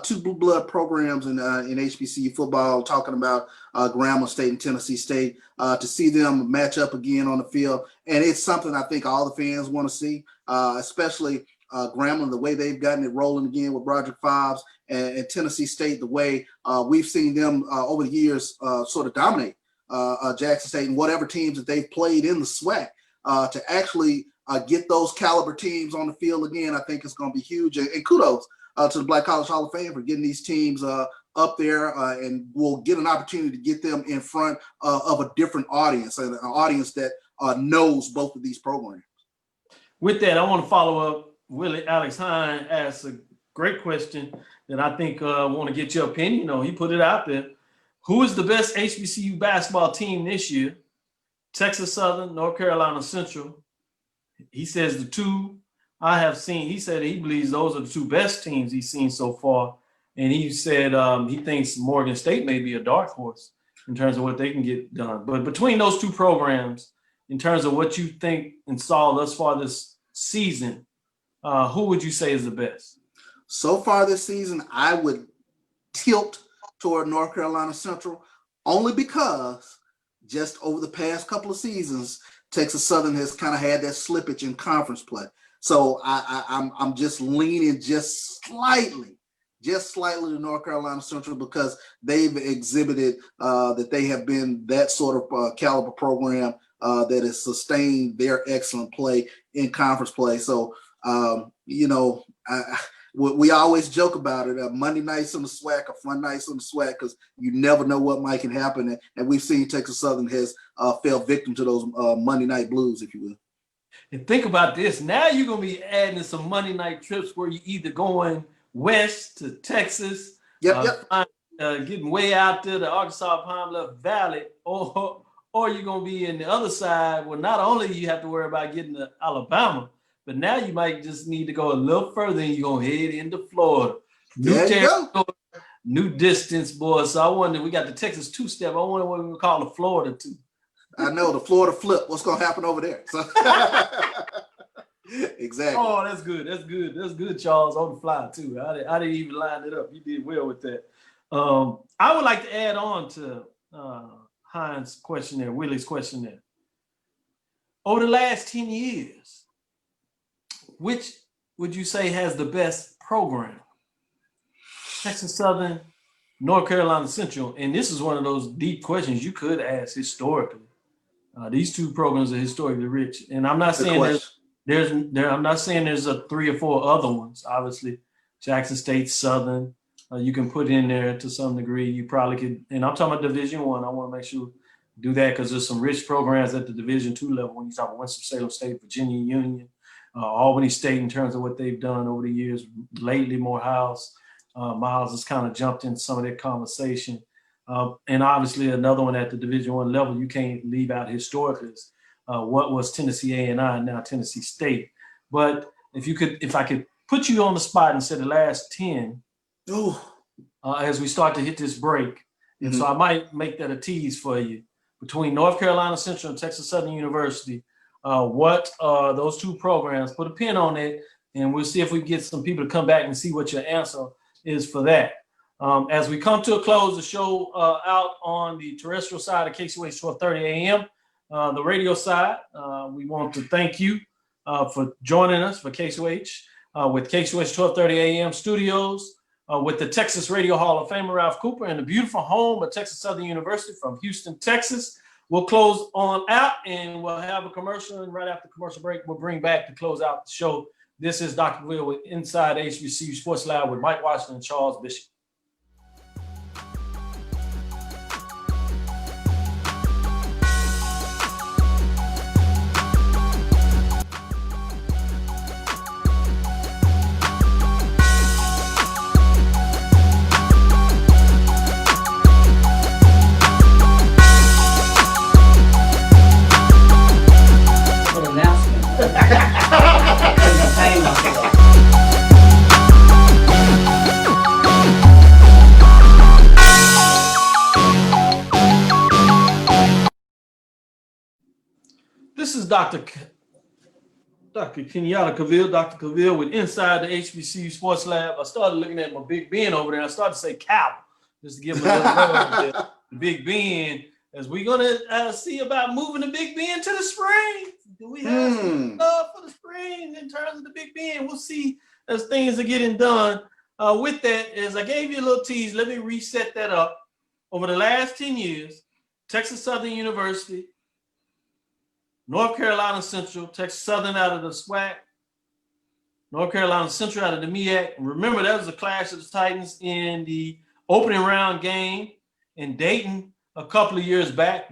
Two blue blood programs in HBCU football, talking about Grambling State and Tennessee State, to see them match up again on the field. And it's something I think all the fans want to see, especially Grambling, the way they've gotten it rolling again with Broderick Fobbs, and Tennessee State, the way we've seen them over the years sort of dominate Jackson State and whatever teams that they've played in the SWAC, to actually get those caliber teams on the field again. I think it's going to be huge. And kudos to the Black College Hall of Fame for getting these teams up there, and we'll get an opportunity to get them in front of a different audience, and an audience that knows both of these programs. With that, I want to follow up. Willie Alex Hine asked a great question that I think I want to get your opinion on. He put it out there. Who is the best HBCU basketball team this year? Texas Southern, North Carolina Central. He says the two I have seen, he said he believes those are the two best teams he's seen so far. And he said he thinks Morgan State may be a dark horse in terms of what they can get done. But between those two programs, in terms of what you think and saw thus far this season, who would you say is the best? So far this season, I would tilt toward North Carolina Central, only because just over the past couple of seasons, Texas Southern has kind of had that slippage in conference play. So I'm just leaning just slightly to North Carolina Central, because they've exhibited that they have been that sort of caliber program that has sustained their excellent play in conference play. So, we always joke about it. Monday nights on the SWAC or fun nights on the SWAC, because you never know what might can happen. And we've seen Texas Southern has fell victim to those Monday night blues, if you will. And think about this. Now you're going to be adding some Monday night trips where you're either going west to Texas, getting way out there, the Arkansas Pine Bluff Valley, or you're going to be in the other side where not only you have to worry about getting to Alabama, but now you might just need to go a little further and you're going to head into Florida. New distance, boys. So I wonder, we got the Texas two-step. I wonder what we would call the Florida two. I know, the Florida flip. What's going to happen over there? So exactly. Oh, that's good. That's good. That's good, Charles, on the fly, too. I didn't even line it up. You did well with that. I would like to add on to Hines' question there, Willie's question there. Over the last 10 years, which would you say has the best program? Texas Southern, North Carolina Central. And this is one of those deep questions you could ask historically. These two programs are historically rich. And I'm not saying I'm not saying there's a 3 or 4 other ones. Obviously, Jackson State, Southern, you can put in there to some degree. You probably could, and I'm talking about Division I. I want to make sure do that, because there's some rich programs at the Division II level when you talk about Winston-Salem State, Virginia Union, Albany State in terms of what they've done over the years. Lately, Morehouse, Miles has kind of jumped into some of that conversation. And obviously another one at the Division I level you can't leave out historically is what was Tennessee A&I and now Tennessee State. But if I could put you on the spot and say the last 10 as we start to hit this break, and so I might make that a tease for you, between North Carolina Central and Texas Southern University, what those two programs, put a pin on it, and we'll see if we can get some people to come back and see what your answer is for that. As we come to a close, the show out on the terrestrial side of KCOH 1230 AM, the radio side, we want to thank you for joining us for KCOH with KCOH 1230 AM studios, with the Texas Radio Hall of Famer Ralph Cooper and the beautiful home of Texas Southern University from Houston, Texas. We'll close on out and we'll have a commercial, and right after the commercial break, we'll bring back to close out the show. This is Dr. Cavil with Inside HBCU Sports Lab with Mike Washington and Charles Bishop. This is Dr. Kenyatta Cavil, Dr. Cavil with Inside the HBCU Sports Lab. I started looking at my Big Ben over there. I started to say Cavil, just to give him a little love. The Big Ben, as we're going to see about moving the Big Ben to the spring. Do we have some love for the spring in terms of the Big Ben? We'll see as things are getting done. With that, as I gave you a little tease, let me reset that up. Over the last 10 years, Texas Southern University, North Carolina Central, Texas Southern out of the SWAC, North Carolina Central out of the MEAC. And remember, that was a clash of the Titans in the opening round game in Dayton a couple of years back.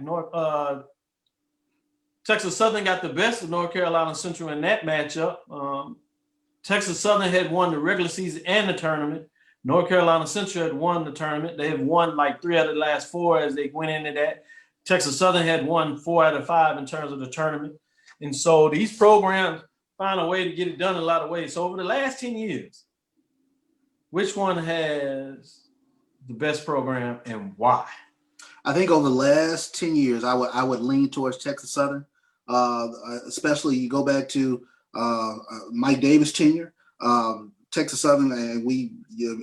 Texas Southern got the best of North Carolina Central in that matchup. Texas Southern had won the regular season and the tournament. North Carolina Central had won the tournament. They have won like 3 out of the last 4 as they went into that. Texas Southern had won 4 out of 5 in terms of the tournament. And so these programs find a way to get it done in a lot of ways. So over the last 10 years, which one has the best program and why? I think over the last 10 years, I would lean towards Texas Southern. Especially you go back to Mike Davis' tenure, Texas Southern, and we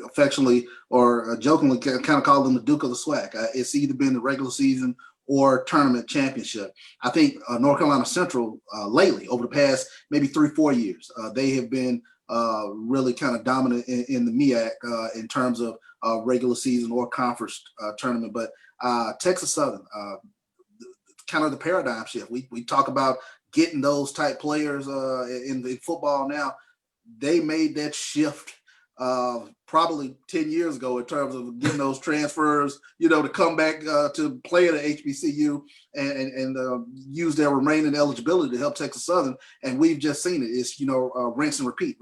affectionately or jokingly kind of call them the Duke of the SWAC. It's either been the regular season or tournament championship. I think North Carolina Central lately, over the past maybe 3-4 years, they have been really kind of dominant in the MEAC in terms of regular season or conference tournament. But Texas Southern, kind of the paradigm shift. We talk about getting those type players in football now. They made that shift probably 10 years ago in terms of getting those transfers, to come back to play at a HBCU and use their remaining eligibility to help Texas Southern. And we've just seen it. It's, rinse and repeat.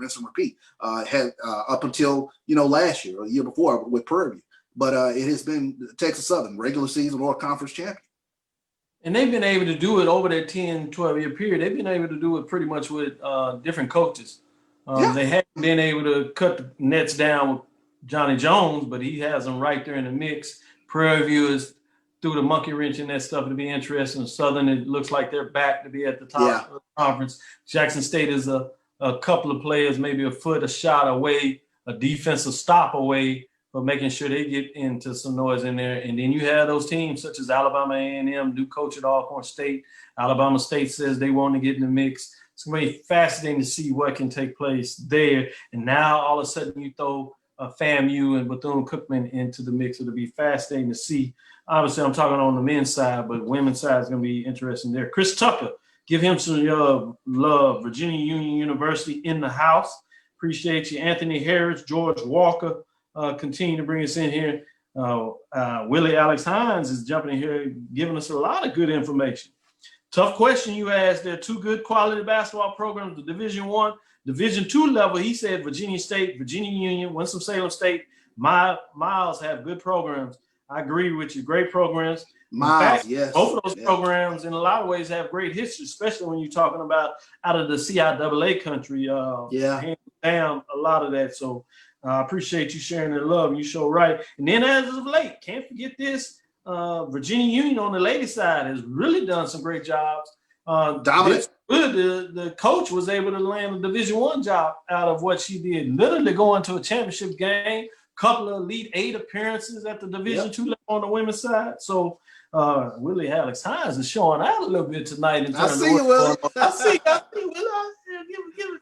Had up until, last year or the year before with Prairie View. But it has been Texas Southern, regular season or conference champion. And they've been able to do it over that 10, 12-year period. They've been able to do it pretty much with different coaches. They haven't been able to cut the nets down with Johnny Jones, but he has them right there in the mix. Prairie View is through the monkey wrench and that stuff to be interesting. Southern, it looks like they're back to be at the top of the conference. Jackson State is a couple of players, maybe a shot away, a defensive stop away, but making sure they get into some noise in there. And then you have those teams such as Alabama A&M, new coach at Alcorn State. Alabama State says they want to get in the mix. It's going to be fascinating to see what can take place there. And now all of a sudden you throw FAMU and Bethune-Cookman into the mix. It'll be fascinating to see. Obviously, I'm talking on the men's side, but women's side is going to be interesting there. Chris Tucker, give him some love. Virginia Union University in the house. Appreciate you. Anthony Harris, George Walker, continue to bring us in here. Willie Alex Hines is jumping in here, giving us a lot of good information. Tough question you asked. There are 2 good quality basketball programs, the Division I, Division II level. He said Virginia State, Virginia Union, Winston-Salem State, Miles have good programs. I agree with you. Great programs. Miles, yes. Both of those programs in a lot of ways have great history, especially when you're talking about out of the CIAA country. Hands down, a lot of that. So I appreciate you sharing the love. You show right. And then as of late, can't forget this, Virginia Union on the ladies side has really done some great jobs. Dominant. The coach was able to land a Division I job out of what she did, literally going to a championship game, couple of Elite 8 appearances at the Division II level on the women's side. So Willie Alex Hines is showing out a little bit tonight. In terms I see you, Willie. I see Willie.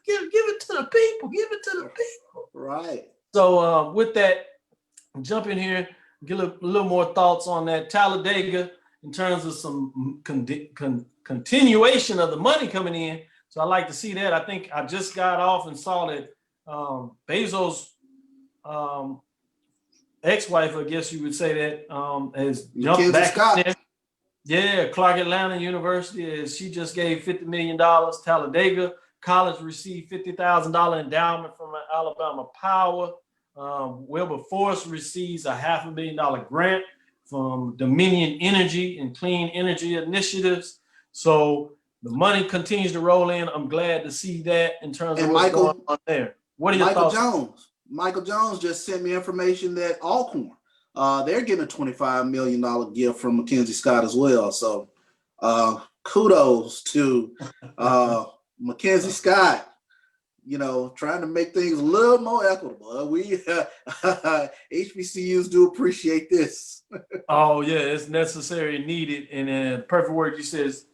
Give it to the people. Give it to the people. Right. So with that, jump in here, get a little more thoughts on that Talladega in terms of some continuation of the money coming in. So I like to see that. I think I just got off and saw that Bezos' ex-wife, I guess you would say that, has jumped back in there. Yeah, Clark Atlanta University, she just gave $50 million. Talladega College received $50,000 endowment from Alabama Power. Wilberforce receives a $500,000 grant from Dominion Energy and Clean Energy Initiatives. So the money continues to roll in. I'm glad to see that in terms of what's going on there. What are your thoughts? Michael Jones just sent me information that Alcorn, they're getting a $25 million gift from Mackenzie Scott as well. So kudos to Mackenzie Scott, trying to make things a little more equitable. We HBCUs do appreciate this. Oh, yeah, it's necessary and needed. And the perfect word you said is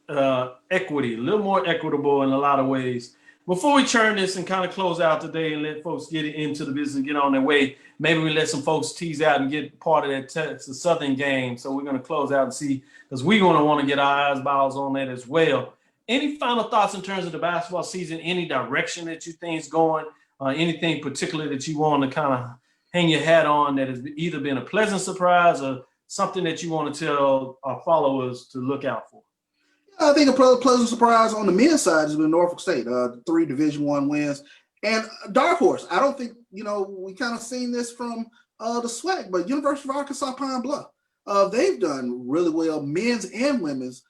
equity, a little more equitable in a lot of ways. Before we turn this and kind of close out today and let folks get into the business and get on their way, maybe we let some folks tease out and get part of that Texas Southern game. So we're going to close out and see, because we're going to want to get our eyeballs on that as well. Any final thoughts in terms of the basketball season, any direction that you think is going? anything particular that you want to kind of hang your hat on that has either been a pleasant surprise or something that you want to tell our followers to look out for? I think a pleasant surprise on the men's side has been Norfolk State, 3 Division I wins. And dark horse, I don't think, we kind of seen this from the SWAC, but University of Arkansas Pine Bluff, they've done really well, men's and women's,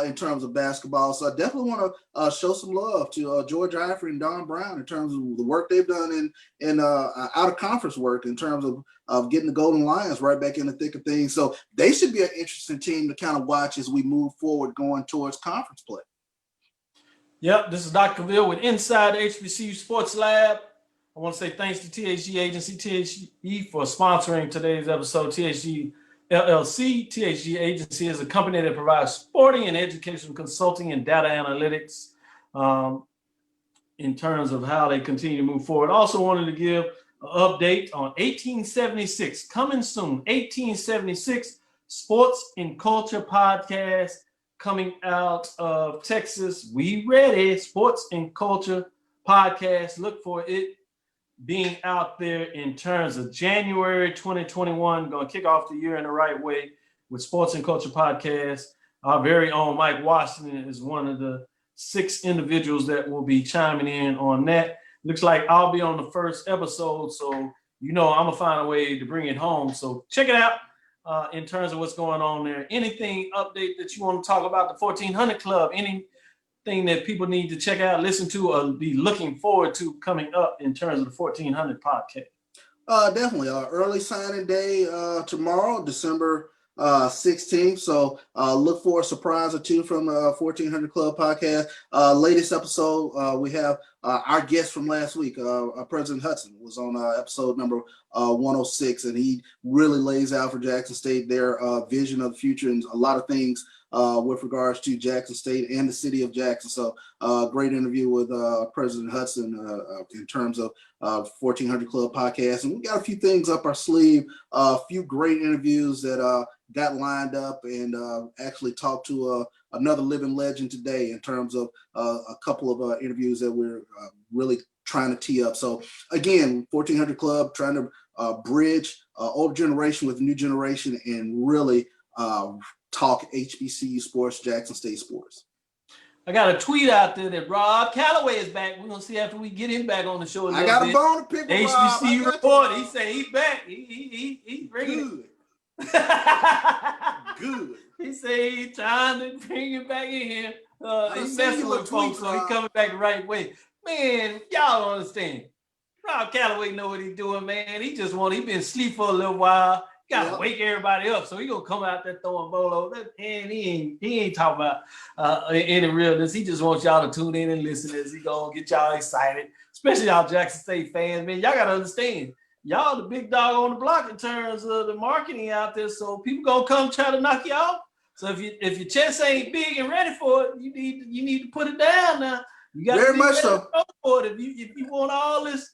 in terms of basketball. So I definitely want to show some love to George Ivory and Don Brown in terms of the work they've done in out of conference work in terms of getting the Golden Lions right back in the thick of things. So they should be an interesting team to kind of watch as we move forward going towards conference play. Yep, this is Dr. Cavil with Inside the HBCU Sports Lab. I want to say thanks to THG Agency, THG, for sponsoring today's episode. THG LLC, THG Agency is a company that provides sporting and educational consulting and data analytics in terms of how they continue to move forward. Also wanted to give an update on 1876, coming soon, 1876 Sports and Culture Podcast coming out of Texas. We ready, Sports and Culture Podcast. Look for it being out there in terms of January 2021. Going to kick off the year in the right way with Sports and Culture Podcast. Our very own Mike Washington is one of the 6 individuals that will be chiming in on that. Looks like I'll be on the first episode, so I'm gonna find a way to bring it home. So check it out in terms of what's going on there. Anything update that you want to talk about the 1400 Club? Anything that people need to check out, listen to, or be looking forward to coming up in terms of the 1400 podcast? Definitely. Early signing day tomorrow, December 16th. So look for a surprise or two from the 1400 Club podcast. Latest episode, we have our guest from last week, President Hudson, was on episode number 106, and he really lays out for Jackson State their vision of the future and a lot of things with regards to Jackson State and the city of Jackson. So great interview with President Hudson in terms of 1400 Club podcast. And we got a few things up our sleeve, a few great interviews that got lined up, and actually talked to another living legend today in terms of a couple of interviews that we're really trying to tee up. So again, 1400 Club trying to bridge old generation with new generation and really talk HBCU sports, Jackson State sports. I got a tweet out there that Rob Calloway is back. We're gonna see after we get him back on the show. I got a bone to pick with HBCU report. He said he's back. He's bringing it. Good. He said he's trying to bring it back in here. He's messing with folks, so he's coming back the right way. Man, y'all don't understand. Rob Calloway know what he's doing, man. He been asleep for a little while. Gotta wake everybody up, so he gonna come out there throwing bolo. And he ain't talking about any realness. He just wants y'all to tune in and listen as he gonna get y'all excited, especially y'all Jackson State fans. Man, y'all gotta understand, y'all the big dog on the block in terms of the marketing out there. So people gonna come try to knock you out. So if your chest ain't big and ready for it, you need to put it down now. You got very much so for it. If you want all this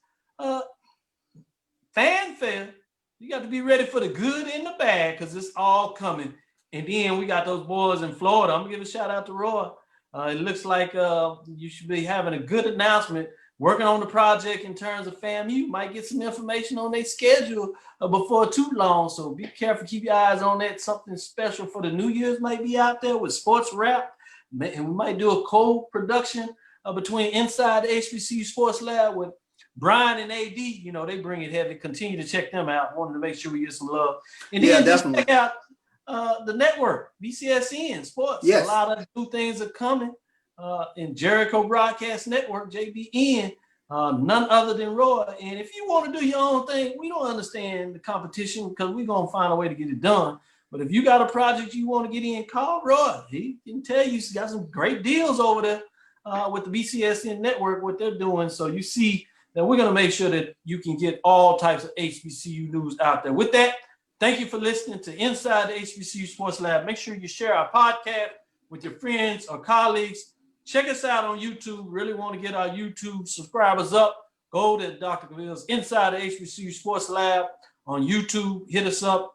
fanfare, you got to be ready for the good and the bad, because it's all coming. And then we got those boys in Florida. I'm going to give a shout out to Roy. It looks like you should be having a good announcement, working on the project in terms of FAMU. You might get some information on their schedule before too long. So be careful. Keep your eyes on that. Something special for the New Year's might be out there with sports rap. And we might do a co-production between Inside the HBCU Sports Lab with Brian and AD. They bring it heavy. Continue to check them out. Wanted to make sure we get some love. And then definitely check out the network, BCSN Sports. Yes. A lot of new things are coming in Jericho Broadcast Network, JBN, none other than Roy. And if you want to do your own thing, we don't understand the competition, because we're going to find a way to get it done. But if you got a project you want to get in, call Roy. He can tell you he's got some great deals over there with the BCSN Network, what they're doing. So you see that we're going to make sure that you can get all types of HBCU news out there. With that, thank you for listening to Inside the HBCU Sports Lab. Make sure you share our podcast with your friends or colleagues. Check us out on YouTube. Really want to get our YouTube subscribers up. Go to Dr. Cavil's Inside the HBCU Sports Lab on YouTube. Hit us up.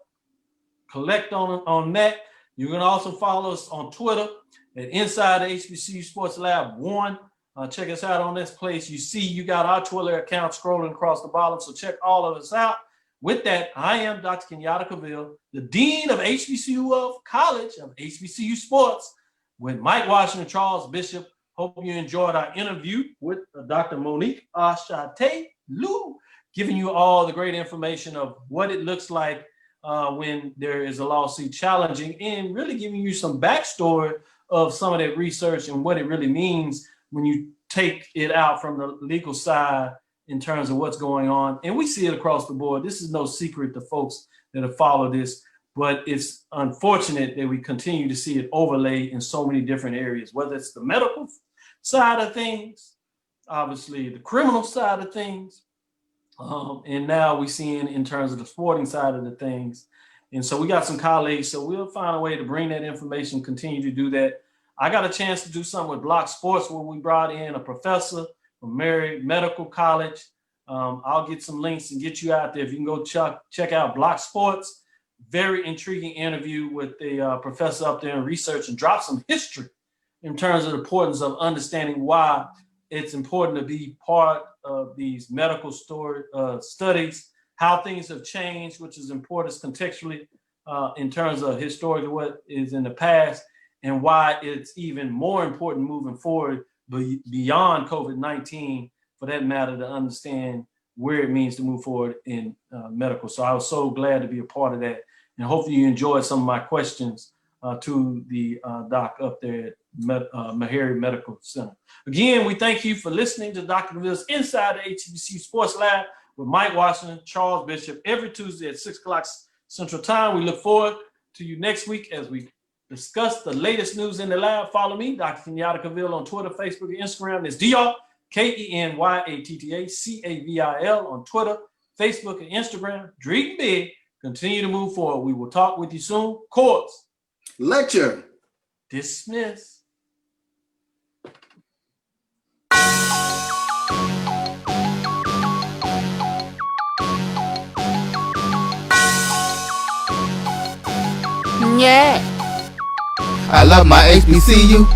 Collect on that. You can also follow us on Twitter at Inside the HBCU Sports Lab 1. Check us out on this place. You see, you got our Twitter account scrolling across the bottom, so check all of us out. With that, I am Dr. Kenyatta Cavil, the Dean of HBCU of College of HBCU Sports, with Mike Washington, Charles Bishop. Hope you enjoyed our interview with Dr. Monique Ositelu, giving you all the great information of what it looks like when there is a lawsuit challenging, and really giving you some backstory of some of that research and what it really means when you take it out from the legal side in terms of what's going on. And we see it across the board. This is no secret to folks that have followed this, but it's unfortunate that we continue to see it overlay in so many different areas, whether it's the medical side of things, obviously the criminal side of things, and now we're seeing in terms of the sporting side of the things. And so we got some colleagues, so we'll find a way to bring that information, continue to do that. I got a chance to do something with Block Sports where we brought in a professor from Mary Medical College. I'll get some links and get you out there. If you can go check out Block Sports. Very intriguing interview with the professor up there in research, and drop some history in terms of the importance of understanding why it's important to be part of these medical studies, how things have changed, which is important contextually in terms of historically what is in the past, and why it's even more important moving forward beyond COVID-19, for that matter, to understand where it means to move forward in medical. So I was so glad to be a part of that. And hopefully you enjoyed some of my questions to the doc up there at Meharry Medical Center. Again, we thank you for listening to Dr. Cavil's Inside the HBCU Sports Lab with Mike Washington, Charles Bishop, every Tuesday at 6 o'clock Central Time. We look forward to you next week as we discuss the latest news in the lab. Follow me, Dr. Kenyatta Cavil, on Twitter, Facebook, and Instagram. It's DrKenyattaCavil on Twitter, Facebook, and Instagram. Dream big. Continue to move forward. We will talk with you soon. Courts. Lecture. Dismiss. Yeah. I love my HBCU,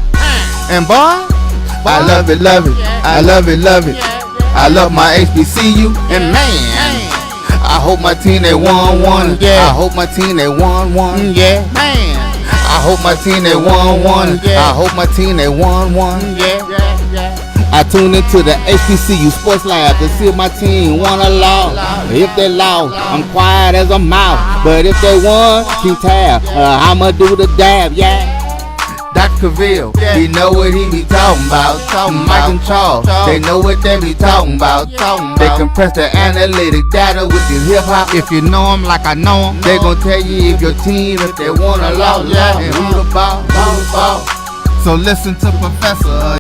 and boy, I love it, love it. I love it, love it. I love my HBCU, and man, I hope my team they won. Yeah. I hope my team they won. Yeah. Man, I hope my team they won. I hope my team they won. Yeah. I tune into the HBCU Sports Lab to see if my team won or lost. If they lost, I'm quiet as a mouse. But if they won, keep tab. I'ma do the dab, yeah. Dr. Cavil, he know what he be talking about. Mike and Charles, they know what they be talking about. They compress the analytic data with this hip hop. If you know them like I know them, they gon' tell you if your team, if they won or lost, and who the ball. So listen to Professor.